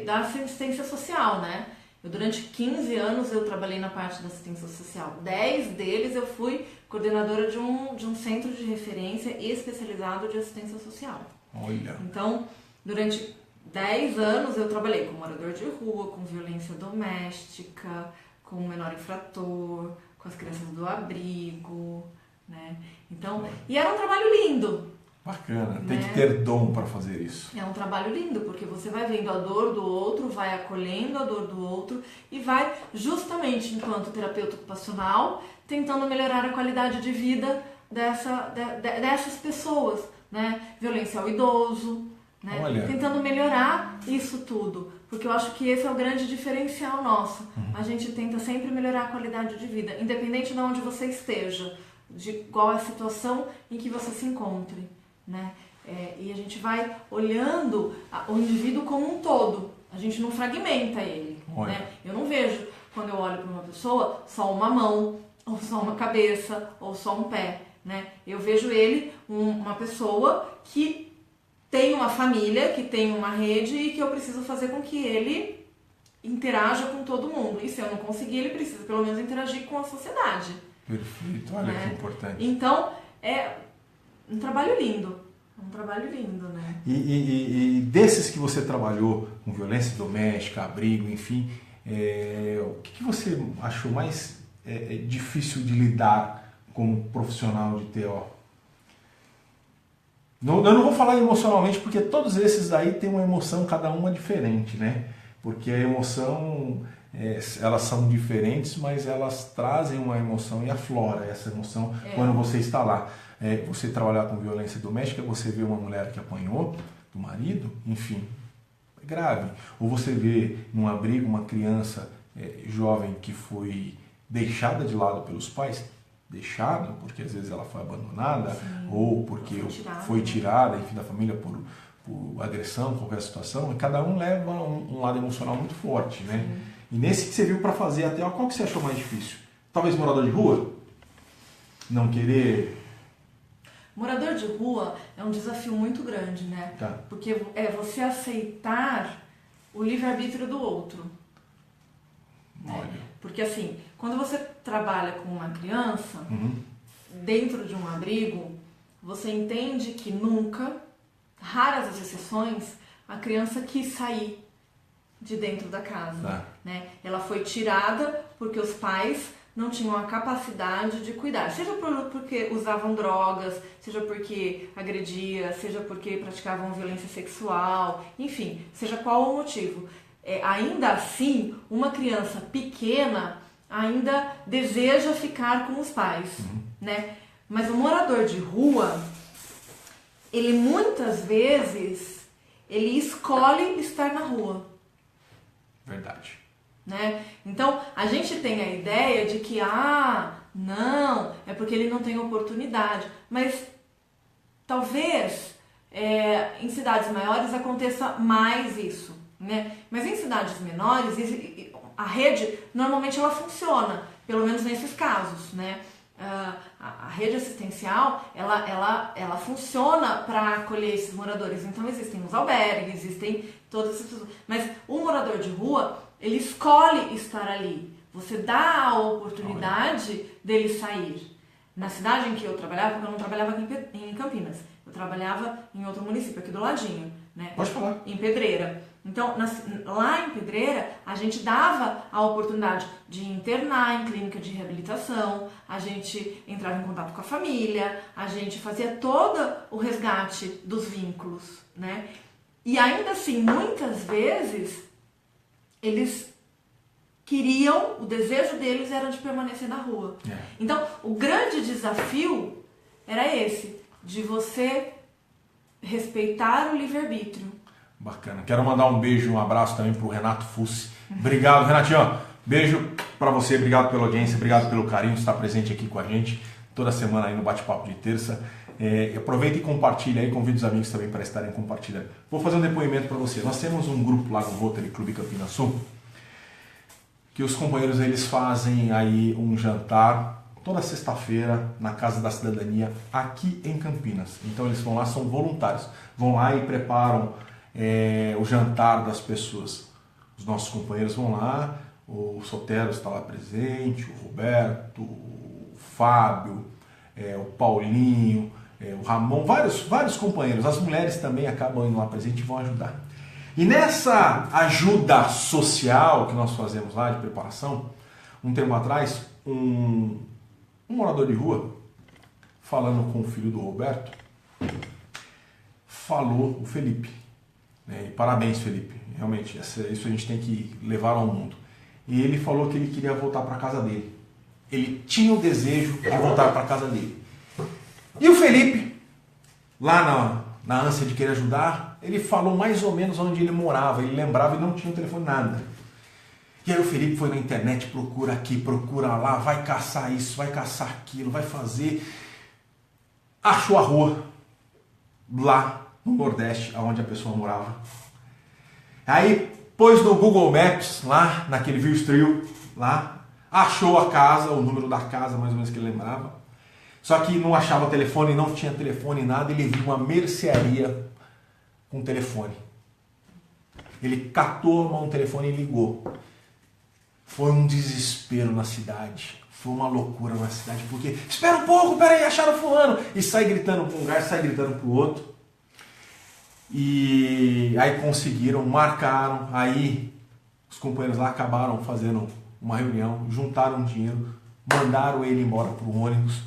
da assistência social, né? Durante 15 anos eu trabalhei na parte da assistência social, 10 deles eu fui coordenadora de um centro de referência especializado de assistência social.
Olha.
Então, durante 10 anos eu trabalhei com morador de rua, com violência doméstica, com o menor infrator, com as crianças do abrigo, né? Então, e era um trabalho lindo.
Bacana, tem
né?
que ter dom para fazer isso.
É um trabalho lindo, porque você vai vendo a dor do outro, vai acolhendo a dor do outro e vai, justamente enquanto terapeuta ocupacional, tentando melhorar a qualidade de vida dessas pessoas, né? Violência ao idoso, né?
Olha.
Tentando melhorar isso tudo, porque eu acho que esse é o grande diferencial nosso. A gente tenta sempre melhorar a qualidade de vida, independente de onde você esteja, de qual é a situação em que você se encontre, né? E a gente vai olhando o indivíduo como um todo, a gente não fragmenta ele, né? Eu não vejo, quando eu olho para uma pessoa, só uma mão, ou só uma cabeça, ou só um pé, né? Eu vejo ele uma pessoa que tem uma família, que tem uma rede e que eu preciso fazer com que ele interaja com todo mundo. E se eu não conseguir, ele precisa pelo menos interagir com a sociedade.
Perfeito, olha, né? Que importante.
Então, é um trabalho lindo. Um trabalho lindo, né?
E desses que você trabalhou com violência doméstica, abrigo, enfim, o que você achou mais difícil de lidar como profissional de TO? Eu não vou falar emocionalmente, porque todos esses aí têm uma emoção, cada uma diferente, né? Porque a emoção, elas são diferentes, mas elas trazem uma emoção e aflora essa emoção quando você está lá. Você trabalhar com violência doméstica, você vê uma mulher que apanhou do marido, enfim, é grave. Ou você vê num abrigo uma criança jovem que foi deixada de lado pelos pais, deixada porque às vezes ela foi abandonada, sim, ou porque foi tirada, enfim, da família por agressão, qualquer situação, e cada um leva um lado emocional muito forte, né? Sim. E nesse que você viu para fazer até, qual que você achou mais difícil? Talvez morador de rua? Não querer...
Morador de rua é um desafio muito grande, né?
Tá.
Porque é você aceitar o livre-arbítrio do outro.
Olha.
Porque assim, quando você trabalha com uma criança, dentro de um abrigo, você entende que nunca, raras as exceções, a criança quis sair de dentro da casa. Tá. Né? Ela foi tirada porque os pais não tinham a capacidade de cuidar, seja porque usavam drogas, seja porque agredia, seja porque praticavam violência sexual, enfim, seja qual o motivo. Ainda assim, uma criança pequena ainda deseja ficar com os pais, né? Mas o morador de rua, ele muitas vezes, ele escolhe estar na rua.
Verdade.
Né? Então, a gente tem a ideia de que, não, é porque ele não tem oportunidade. Mas talvez em cidades maiores aconteça mais isso, né? Mas em cidades menores, a rede normalmente ela funciona, pelo menos nesses casos, né? A rede assistencial, ela funciona para acolher esses moradores. Então existem os albergues, existem todas essas pessoas. Mas o morador de rua, ele escolhe estar ali. Você dá a oportunidade dele sair. Na cidade em que eu trabalhava, porque eu não trabalhava aqui em Campinas, eu trabalhava em outro município, aqui do ladinho, né?
Pode falar.
Em Pedreira. Então, lá em Pedreira, a gente dava a oportunidade de internar em clínica de reabilitação, a gente entrava em contato com a família, a gente fazia todo o resgate dos vínculos, né? E ainda assim, muitas vezes, eles queriam, o desejo deles era de permanecer na rua. Então, o grande desafio era esse, de você respeitar o livre-arbítrio.
Bacana. Quero mandar um beijo, um abraço também pro Renato Fussi. Obrigado, Renatinho. Beijo para você, obrigado pela audiência, obrigado pelo carinho de estar presente aqui com a gente toda semana aí no Bate-Papo de Terça. Aproveita e compartilha aí, convida os amigos também para estarem compartilhando. Vou fazer um depoimento para você. Nós temos um grupo lá no Rotary Clube Campinas Sul, que os companheiros eles fazem aí um jantar toda sexta-feira na Casa da Cidadania aqui em Campinas. Então eles vão lá, são voluntários, vão lá e preparam o jantar das pessoas. Os nossos companheiros vão lá, o Sotero está lá presente, o Roberto, o Fábio, o Paulinho, o Ramon, vários companheiros. As mulheres também acabam indo lá presente e vão ajudar. E nessa ajuda social que nós fazemos lá de preparação, um tempo atrás, um morador de rua, falando com o filho do Roberto, falou o Felipe. E parabéns, Felipe. Realmente, isso a gente tem que levar ao mundo. E ele falou que ele queria voltar para casa dele. Ele tinha o desejo de voltar para casa dele. E o Felipe, lá na ânsia de querer ajudar, ele falou mais ou menos onde ele morava. Ele lembrava e não tinha o telefone, nada. E aí o Felipe foi na internet, procura aqui, procura lá, vai caçar isso, vai caçar aquilo, vai fazer. Achou a rua lá no Nordeste, onde a pessoa morava. Aí pôs no Google Maps, lá naquele View Street, lá, achou a casa, o número da casa mais ou menos que ele lembrava. Só que não achava telefone, não tinha telefone, nada. Ele viu uma mercearia com telefone. Ele catou um telefone e ligou. Foi um desespero na cidade. Foi uma loucura na cidade, porque espera um pouco, peraí, acharam fulano. E sai gritando para um lugar, sai gritando para o outro. E aí conseguiram, marcaram. Aí os companheiros lá acabaram fazendo uma reunião, juntaram dinheiro, mandaram ele embora para o ônibus.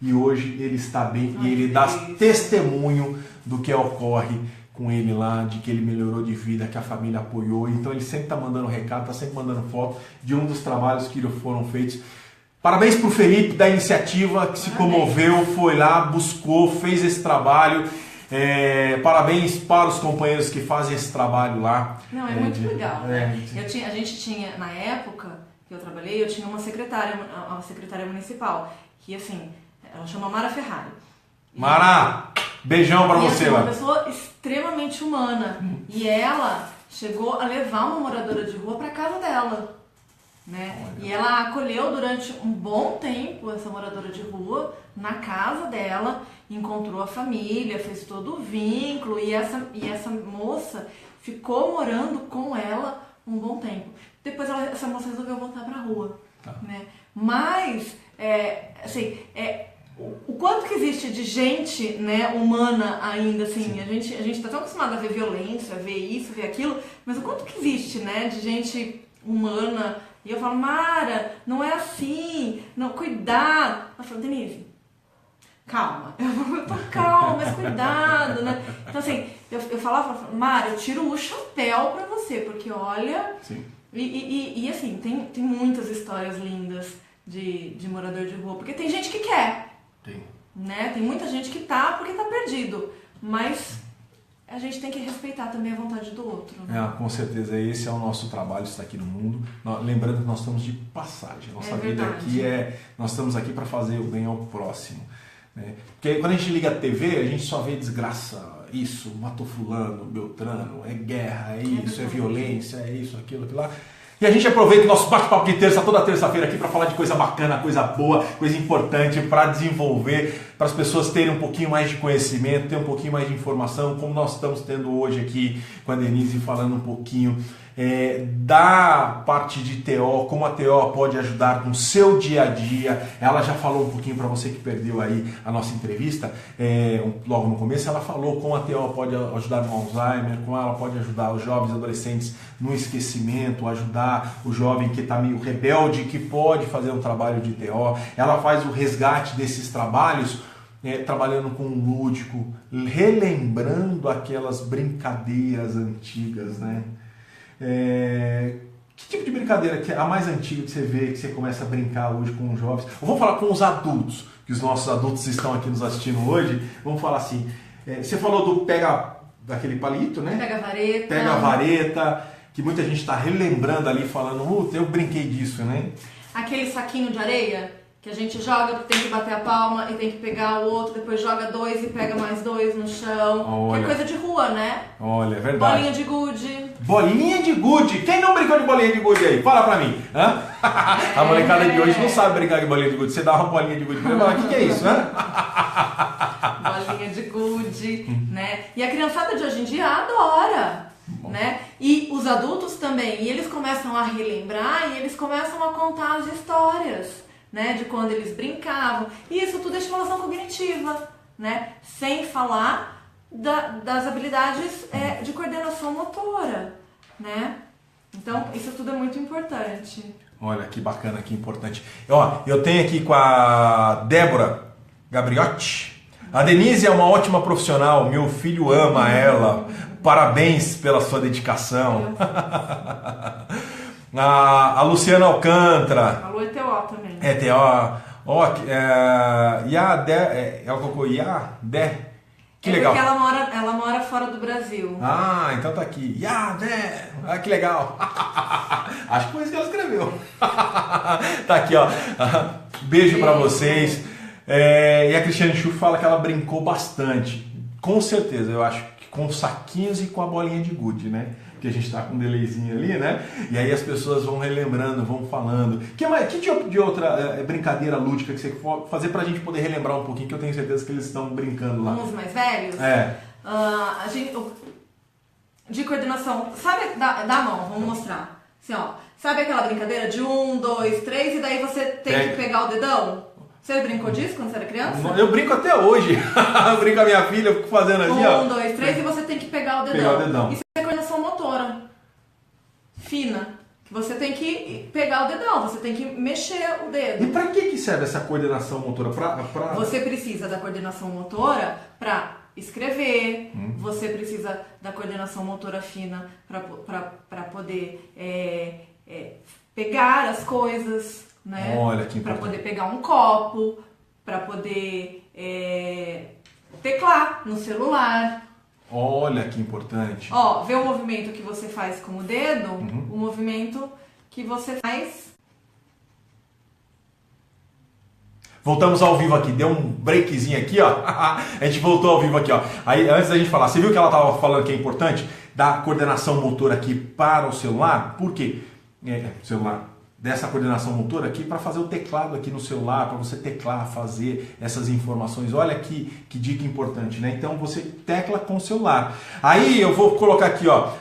E hoje ele está bem e ele dá testemunho do que ocorre com ele lá, de que ele melhorou de vida, que a família apoiou. Então ele sempre está mandando recado, está sempre mandando foto de um dos trabalhos que foram feitos. Parabéns para o Felipe da iniciativa, que se comoveu, foi lá, buscou, fez esse trabalho. Parabéns para os companheiros que fazem esse trabalho lá.
Não, é muito legal. Né? A gente tinha, na época que eu trabalhei, eu tinha uma secretária municipal, que assim, ela chama Mara Ferrari.
Mara, beijão para você.
É uma pessoa extremamente humana. E ela chegou a levar uma moradora de rua para casa dela. Né? E ela acolheu durante um bom tempo essa moradora de rua na casa dela, encontrou a família, fez todo o vínculo e essa moça ficou morando com ela um bom tempo. Depois essa moça resolveu voltar para a rua. Né? Mas, o quanto que existe de gente, né, humana ainda, assim, a gente tá tão acostumado a ver violência, a ver isso, ver aquilo, mas o quanto que existe, né, de gente humana. E eu falo, Mara, não é assim, não, cuidado. Ela fala, Denise, calma. Eu tô calma, mas cuidado, né? Então assim, eu falava, Mara, eu tiro o chapéu pra você, porque olha... Sim. E assim, tem muitas histórias lindas de morador de rua, porque tem gente que quer. Tem. Né? Tem muita gente que porque tá perdido, mas... a gente tem que respeitar também a vontade do outro. Né?
Com certeza, esse é o nosso trabalho, estar aqui no mundo. Lembrando que nós estamos de passagem. Nossa vida aqui nós estamos aqui para fazer o bem ao próximo. Né? Porque quando a gente liga a TV, a gente só vê desgraça, isso, matou fulano, Beltrano, é guerra, é isso, é violência, é isso, aquilo lá. E a gente aproveita o nosso bate-papo de terça, toda terça-feira aqui, para falar de coisa bacana, coisa boa, coisa importante, para desenvolver, para as pessoas terem um pouquinho mais de conhecimento, ter um pouquinho mais de informação, como nós estamos tendo hoje aqui com a Denise, falando um pouquinho da parte de TO, como a TO pode ajudar no seu dia a dia. Ela já falou um pouquinho para você que perdeu aí a nossa entrevista, logo no começo, ela falou como a TO pode ajudar no Alzheimer, como ela pode ajudar os jovens e adolescentes no esquecimento, ajudar o jovem que está meio rebelde, que pode fazer um trabalho de TO. Ela faz o resgate desses trabalhos, trabalhando com o lúdico, relembrando aquelas brincadeiras antigas, né? Que tipo de brincadeira que é a mais antiga que você vê, que você começa a brincar hoje com os jovens? Ou vamos falar com os adultos, que os nossos adultos estão aqui nos assistindo hoje. Vamos falar assim, você falou do daquele palito, né? Pega a vareta, que muita gente está relembrando ali, falando, eu brinquei disso, né?
Aquele saquinho de areia que a gente joga, tem que bater a palma e tem que pegar o outro, depois joga 2 e pega mais 2 no chão. Olha, que é coisa de rua, né?
Olha, é verdade.
Bolinha de gude.
Bolinha de gude. Quem não brincou de bolinha de gude aí? Fala pra mim. A molecada de hoje não sabe brincar de bolinha de gude. Você dá uma bolinha de gude pra ela, o que é isso, né?
Bolinha de gude, né? E a criançada de hoje em dia adora. Né? E os adultos também. E eles começam a relembrar e eles começam a contar as histórias. né, de quando eles brincavam. E isso tudo é estimulação cognitiva, né? Sem falar das habilidades de coordenação motora, né? Então, isso tudo é muito importante.
Olha, que bacana, que importante. Ó, eu tenho aqui com a Débora Gabriotti. A Denise é uma ótima profissional, meu filho ama ela. Parabéns pela sua dedicação. A Luciana Alcântara.
Alô, ETO também.
ETO. Ó, e a Dé, ela colocou Dé. Que legal.
Porque ela mora fora do Brasil.
Ah, então tá aqui. Dé. Ah, que legal. Acho que foi isso que ela escreveu. Tá aqui, ó. Beijo pra vocês. E a Cristiane Schuff fala que ela brincou bastante. Com certeza, eu acho que com saquinhos e com a bolinha de gude, né? Que a gente tá com um delayzinho ali, né? E aí as pessoas vão relembrando, vão falando. Que tipo de outra brincadeira lúdica que você for fazer pra gente poder relembrar um pouquinho, que eu tenho certeza que eles estão brincando lá.
Com os mais velhos? A gente, de coordenação, sabe da mão, vamos mostrar. Assim, ó, sabe aquela brincadeira de 1, 2, 3 e daí você tem que pegar o dedão? Você brincou disso quando você era criança?
Eu brinco até hoje. Eu brinco com a minha filha, eu fico fazendo assim, ó.
1, 2, 3 e você tem que pegar o dedão.
Pegar o dedão.
Isso é coordenação motora fina. Que você tem que pegar o dedão, você tem que mexer o dedo.
E pra que serve essa coordenação motora?
Você precisa da coordenação motora para escrever, você precisa da coordenação motora fina para poder pegar as coisas, né?
Olha que
para poder pegar um copo, para poder teclar no celular.
Olha que importante.
Ó, vê o movimento que você faz com o dedo, o movimento que você faz.
Voltamos ao vivo aqui, deu um breakzinho aqui, ó. A gente voltou ao vivo aqui, ó. Aí, antes da gente falar, você viu que ela estava falando que é importante da coordenação motora aqui para o celular? Por quê? Celular. Dessa coordenação motora aqui para fazer o teclado aqui no celular, para você teclar, fazer essas informações. Olha que dica importante, né? Então você tecla com o celular. Aí eu vou colocar aqui, ó,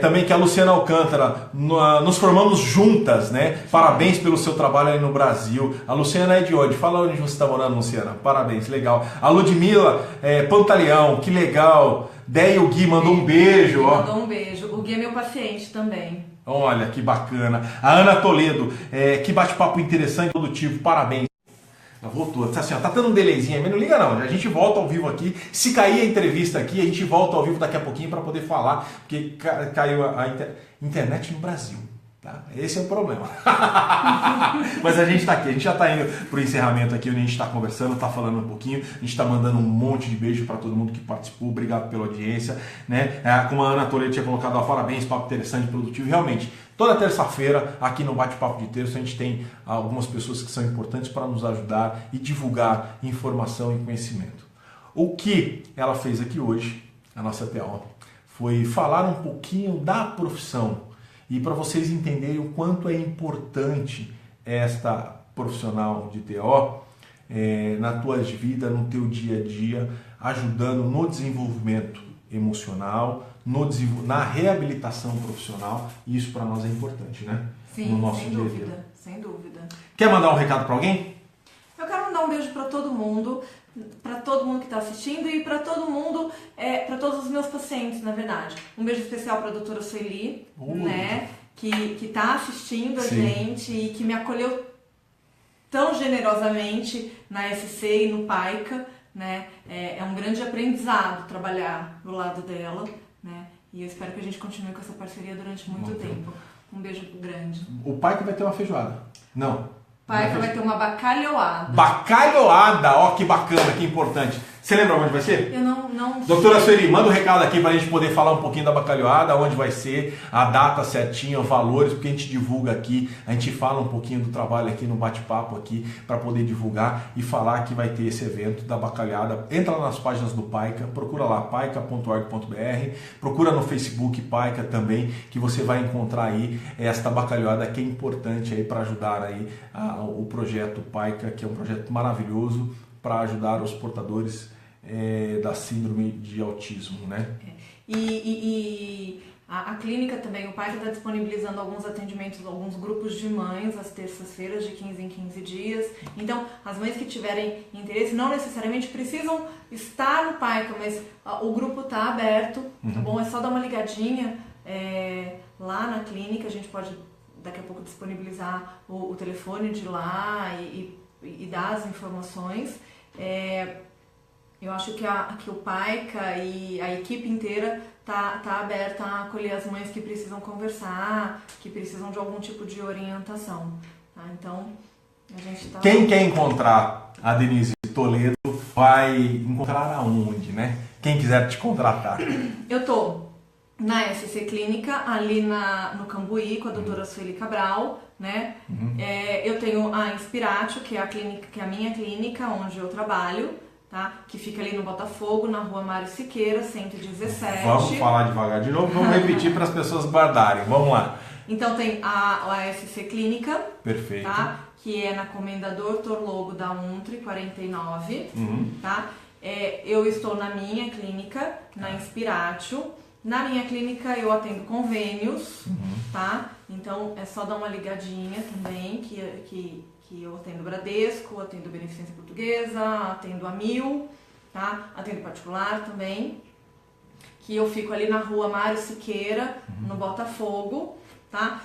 também que a Luciana Alcântara, nos formamos juntas, né? Parabéns pelo seu trabalho aí no Brasil. A Luciana é de onde? Fala onde você está morando, Luciana. Parabéns, legal. A Ludmila Pantaleão, que legal. Dé e o Gui mandou um beijo, ó.
Mandou um beijo. O Gui é meu paciente também.
Olha, que bacana. A Ana Toledo, que bate-papo interessante, produtivo, parabéns. Voltou, tá assim, ó, tá dando um delayzinho, mas não liga não, a gente volta ao vivo aqui. Se cair a entrevista aqui, a gente volta ao vivo daqui a pouquinho para poder falar, porque caiu a internet no Brasil. Tá? Esse é o problema. Mas a gente está aqui, a gente já está indo para o encerramento aqui, onde a gente está conversando, está falando um pouquinho, a gente está mandando um monte de beijo para todo mundo que participou, obrigado pela audiência, né? Como a Ana Toledo tinha colocado, parabéns, papo interessante, produtivo, realmente. Toda terça-feira, aqui no Bate-Papo de Terça, a gente tem algumas pessoas que são importantes para nos ajudar e divulgar informação e conhecimento. O que ela fez aqui hoje, a nossa TO, foi falar um pouquinho da profissão, e para vocês entenderem o quanto é importante esta profissional de TO na tua vida, no teu dia a dia, ajudando no desenvolvimento emocional, na reabilitação profissional, e isso para nós é importante, né?
Sim,
no nosso
sem
dia a dia.
dúvida, sem dúvida.
Quer mandar um recado para alguém?
Eu quero mandar um beijo para todo mundo que está assistindo e para todo mundo, para todos os meus pacientes, na verdade. Um beijo especial para a doutora Sueli, né, que está assistindo a gente e que me acolheu tão generosamente na SC e no PAICA, né. É um grande aprendizado trabalhar do lado dela, né, e eu espero que a gente continue com essa parceria durante muito tempo. Um beijo grande.
O PAICA vai ter uma feijoada? Não.
PAICA vai ter uma bacalhoada.
Bacalhoada! Ó, que bacana, que importante. Você lembra onde vai ser?
Eu não...
Doutora Sueli, manda um recado aqui para a gente poder falar um pouquinho da bacalhoada, onde vai ser, a data certinha, valores, porque a gente divulga aqui, a gente fala um pouquinho do trabalho aqui no bate-papo aqui, para poder divulgar e falar que vai ter esse evento da bacalhoada. Entra lá nas páginas do PAICA, procura lá, paica.org.br, procura no Facebook PAICA também, que você vai encontrar aí esta bacalhoada que é importante aí para ajudar aí o projeto PAICA, que é um projeto maravilhoso para ajudar os portadores da síndrome de autismo, né?
E A clínica também, o PAICA está disponibilizando alguns atendimentos, alguns grupos de mães às terças-feiras, de 15 em 15 dias. Então, as mães que tiverem interesse não necessariamente precisam estar no PAICA, mas o grupo está aberto, tá bom? É só dar uma ligadinha lá na clínica, a gente pode daqui a pouco disponibilizar o telefone de lá e dar as informações. Eu acho que o PAICA e a equipe inteira tá aberta a acolher as mães que precisam conversar, que precisam de algum tipo de orientação. Tá? Então, a gente tá...
Quem quer encontrar a Denise Toledo vai encontrar aonde, né? Quem quiser te contratar.
Eu tô na SC Clínica, ali no Cambuí, com a doutora Sueli Cabral, né? Eu tenho a Inspiratio, que é a minha clínica, onde eu trabalho. Tá? Que fica ali no Botafogo, na rua Mário Siqueira, 117.
Vamos falar devagar de novo, vamos repetir para as pessoas guardarem. Vamos lá.
Então tem a SC Clínica,
perfeito,
tá? Que é na Comendador Torlogo da Untri 49. Tá? Eu estou na minha clínica, na Inspiratio. Na minha clínica eu atendo convênios, tá? Então é só dar uma ligadinha também, que eu atendo Bradesco, atendo Beneficência Portuguesa, atendo a Mil, tá? Atendo particular também, que eu fico ali na rua Mário Siqueira, no Botafogo, tá?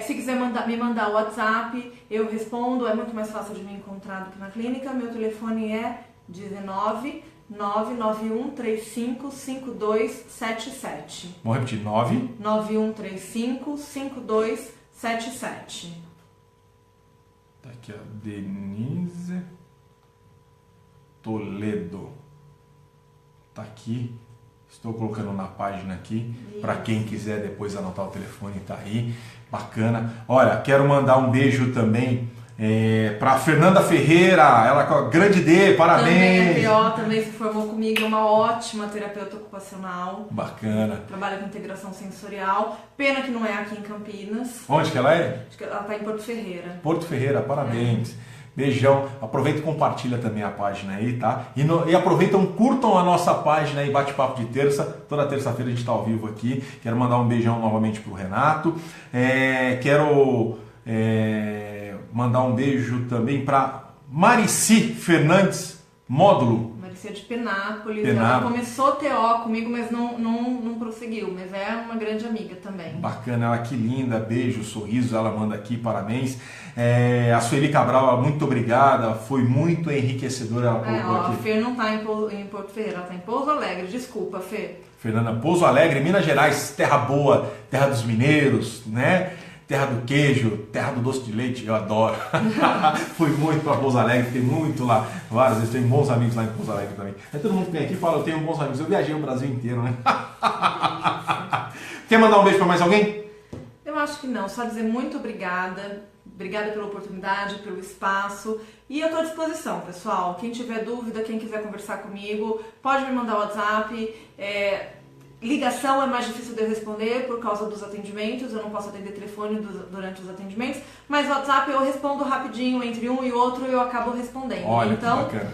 Se quiser me mandar o WhatsApp, eu respondo, é muito mais fácil de me encontrar do que na clínica. Meu telefone é 19 991 35 5277.
Vamos repetir, 9
91 35 5277.
Tá aqui, ó, Denise Toledo. Tá aqui. Estou colocando na página aqui. Para quem quiser depois anotar o telefone, tá aí. Bacana. Olha, quero mandar um beijo também para Fernanda Ferreira, ela com a grande D, parabéns!
Também se formou comigo, é uma ótima terapeuta ocupacional.
Bacana.
Trabalha com integração sensorial. Pena que não é aqui em Campinas.
Onde que ela é?
Acho que ela está em Porto Ferreira.
Porto Ferreira, parabéns. Beijão. Aproveita e compartilha também a página aí, tá? E aproveitam, curtam a nossa página aí, Bate-Papo de Terça. Toda terça-feira a gente está ao vivo aqui. Quero mandar um beijão novamente pro Renato. Quero mandar um beijo também para Marici Fernandes, módulo.
Marici é de Penápolis. Ela começou TO comigo, mas não prosseguiu. Mas é uma grande amiga também.
Bacana, ela que linda, beijo, sorriso, ela manda aqui, parabéns. A Sueli Cabral, muito obrigada, foi muito enriquecedora. Ela colocou aqui.
A Fer não está em Porto Ferreira, ela está em Pouso Alegre, desculpa, Fer.
Pouso Alegre, Minas Gerais, terra boa, terra dos mineiros, né? Terra do queijo, terra do doce de leite, eu adoro. Fui muito para Pouso Alegre, fiquei muito lá, várias vezes, tenho bons amigos lá em Pouso Alegre também. Aí todo mundo que vem aqui fala, eu tenho bons amigos, eu viajei o Brasil inteiro, né? Quer mandar um beijo para mais alguém?
Eu acho que não, só dizer muito obrigada. Obrigada pela oportunidade, pelo espaço. E eu estou à disposição, pessoal. Quem tiver dúvida, quem quiser conversar comigo, pode me mandar o WhatsApp. Ligação é mais difícil de eu responder por causa dos atendimentos. Eu não posso atender telefone durante os atendimentos. Mas o WhatsApp eu respondo rapidinho, entre um e outro eu acabo respondendo.
Olha,
então,
que bacana.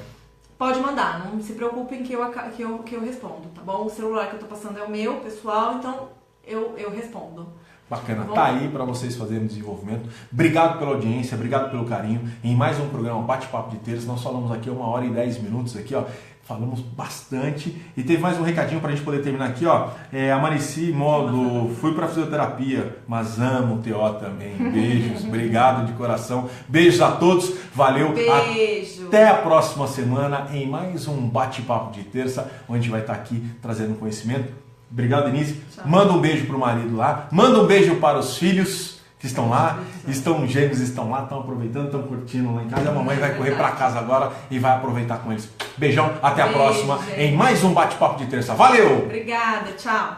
Pode mandar, não se preocupem que eu respondo, tá bom? O celular que eu estou passando é o meu, pessoal, então eu respondo.
Bacana, tá aí para vocês fazerem desenvolvimento. Obrigado pela audiência, obrigado pelo carinho. Em mais um programa Bate-Papo de Terça, nós falamos aqui 1h10 aqui, ó. Falamos bastante. E teve mais um recadinho pra gente poder terminar aqui, ó. A Marici, módulo, fui pra fisioterapia, mas amo o TO também. Beijos, obrigado de coração. Beijos a todos, valeu.
Beijo.
Até a próxima semana em mais um Bate-Papo de Terça, onde a gente vai estar aqui trazendo conhecimento. Obrigado, Denise.
Tchau.
Manda um beijo pro marido lá. Manda um beijo para os filhos que estão lá. Gêmeos estão lá, estão aproveitando, estão curtindo lá em casa. A mamãe vai correr para casa agora e vai aproveitar com eles. Beijão, até a próxima em mais um Bate-Papo de Terça. Valeu!
Obrigada, tchau.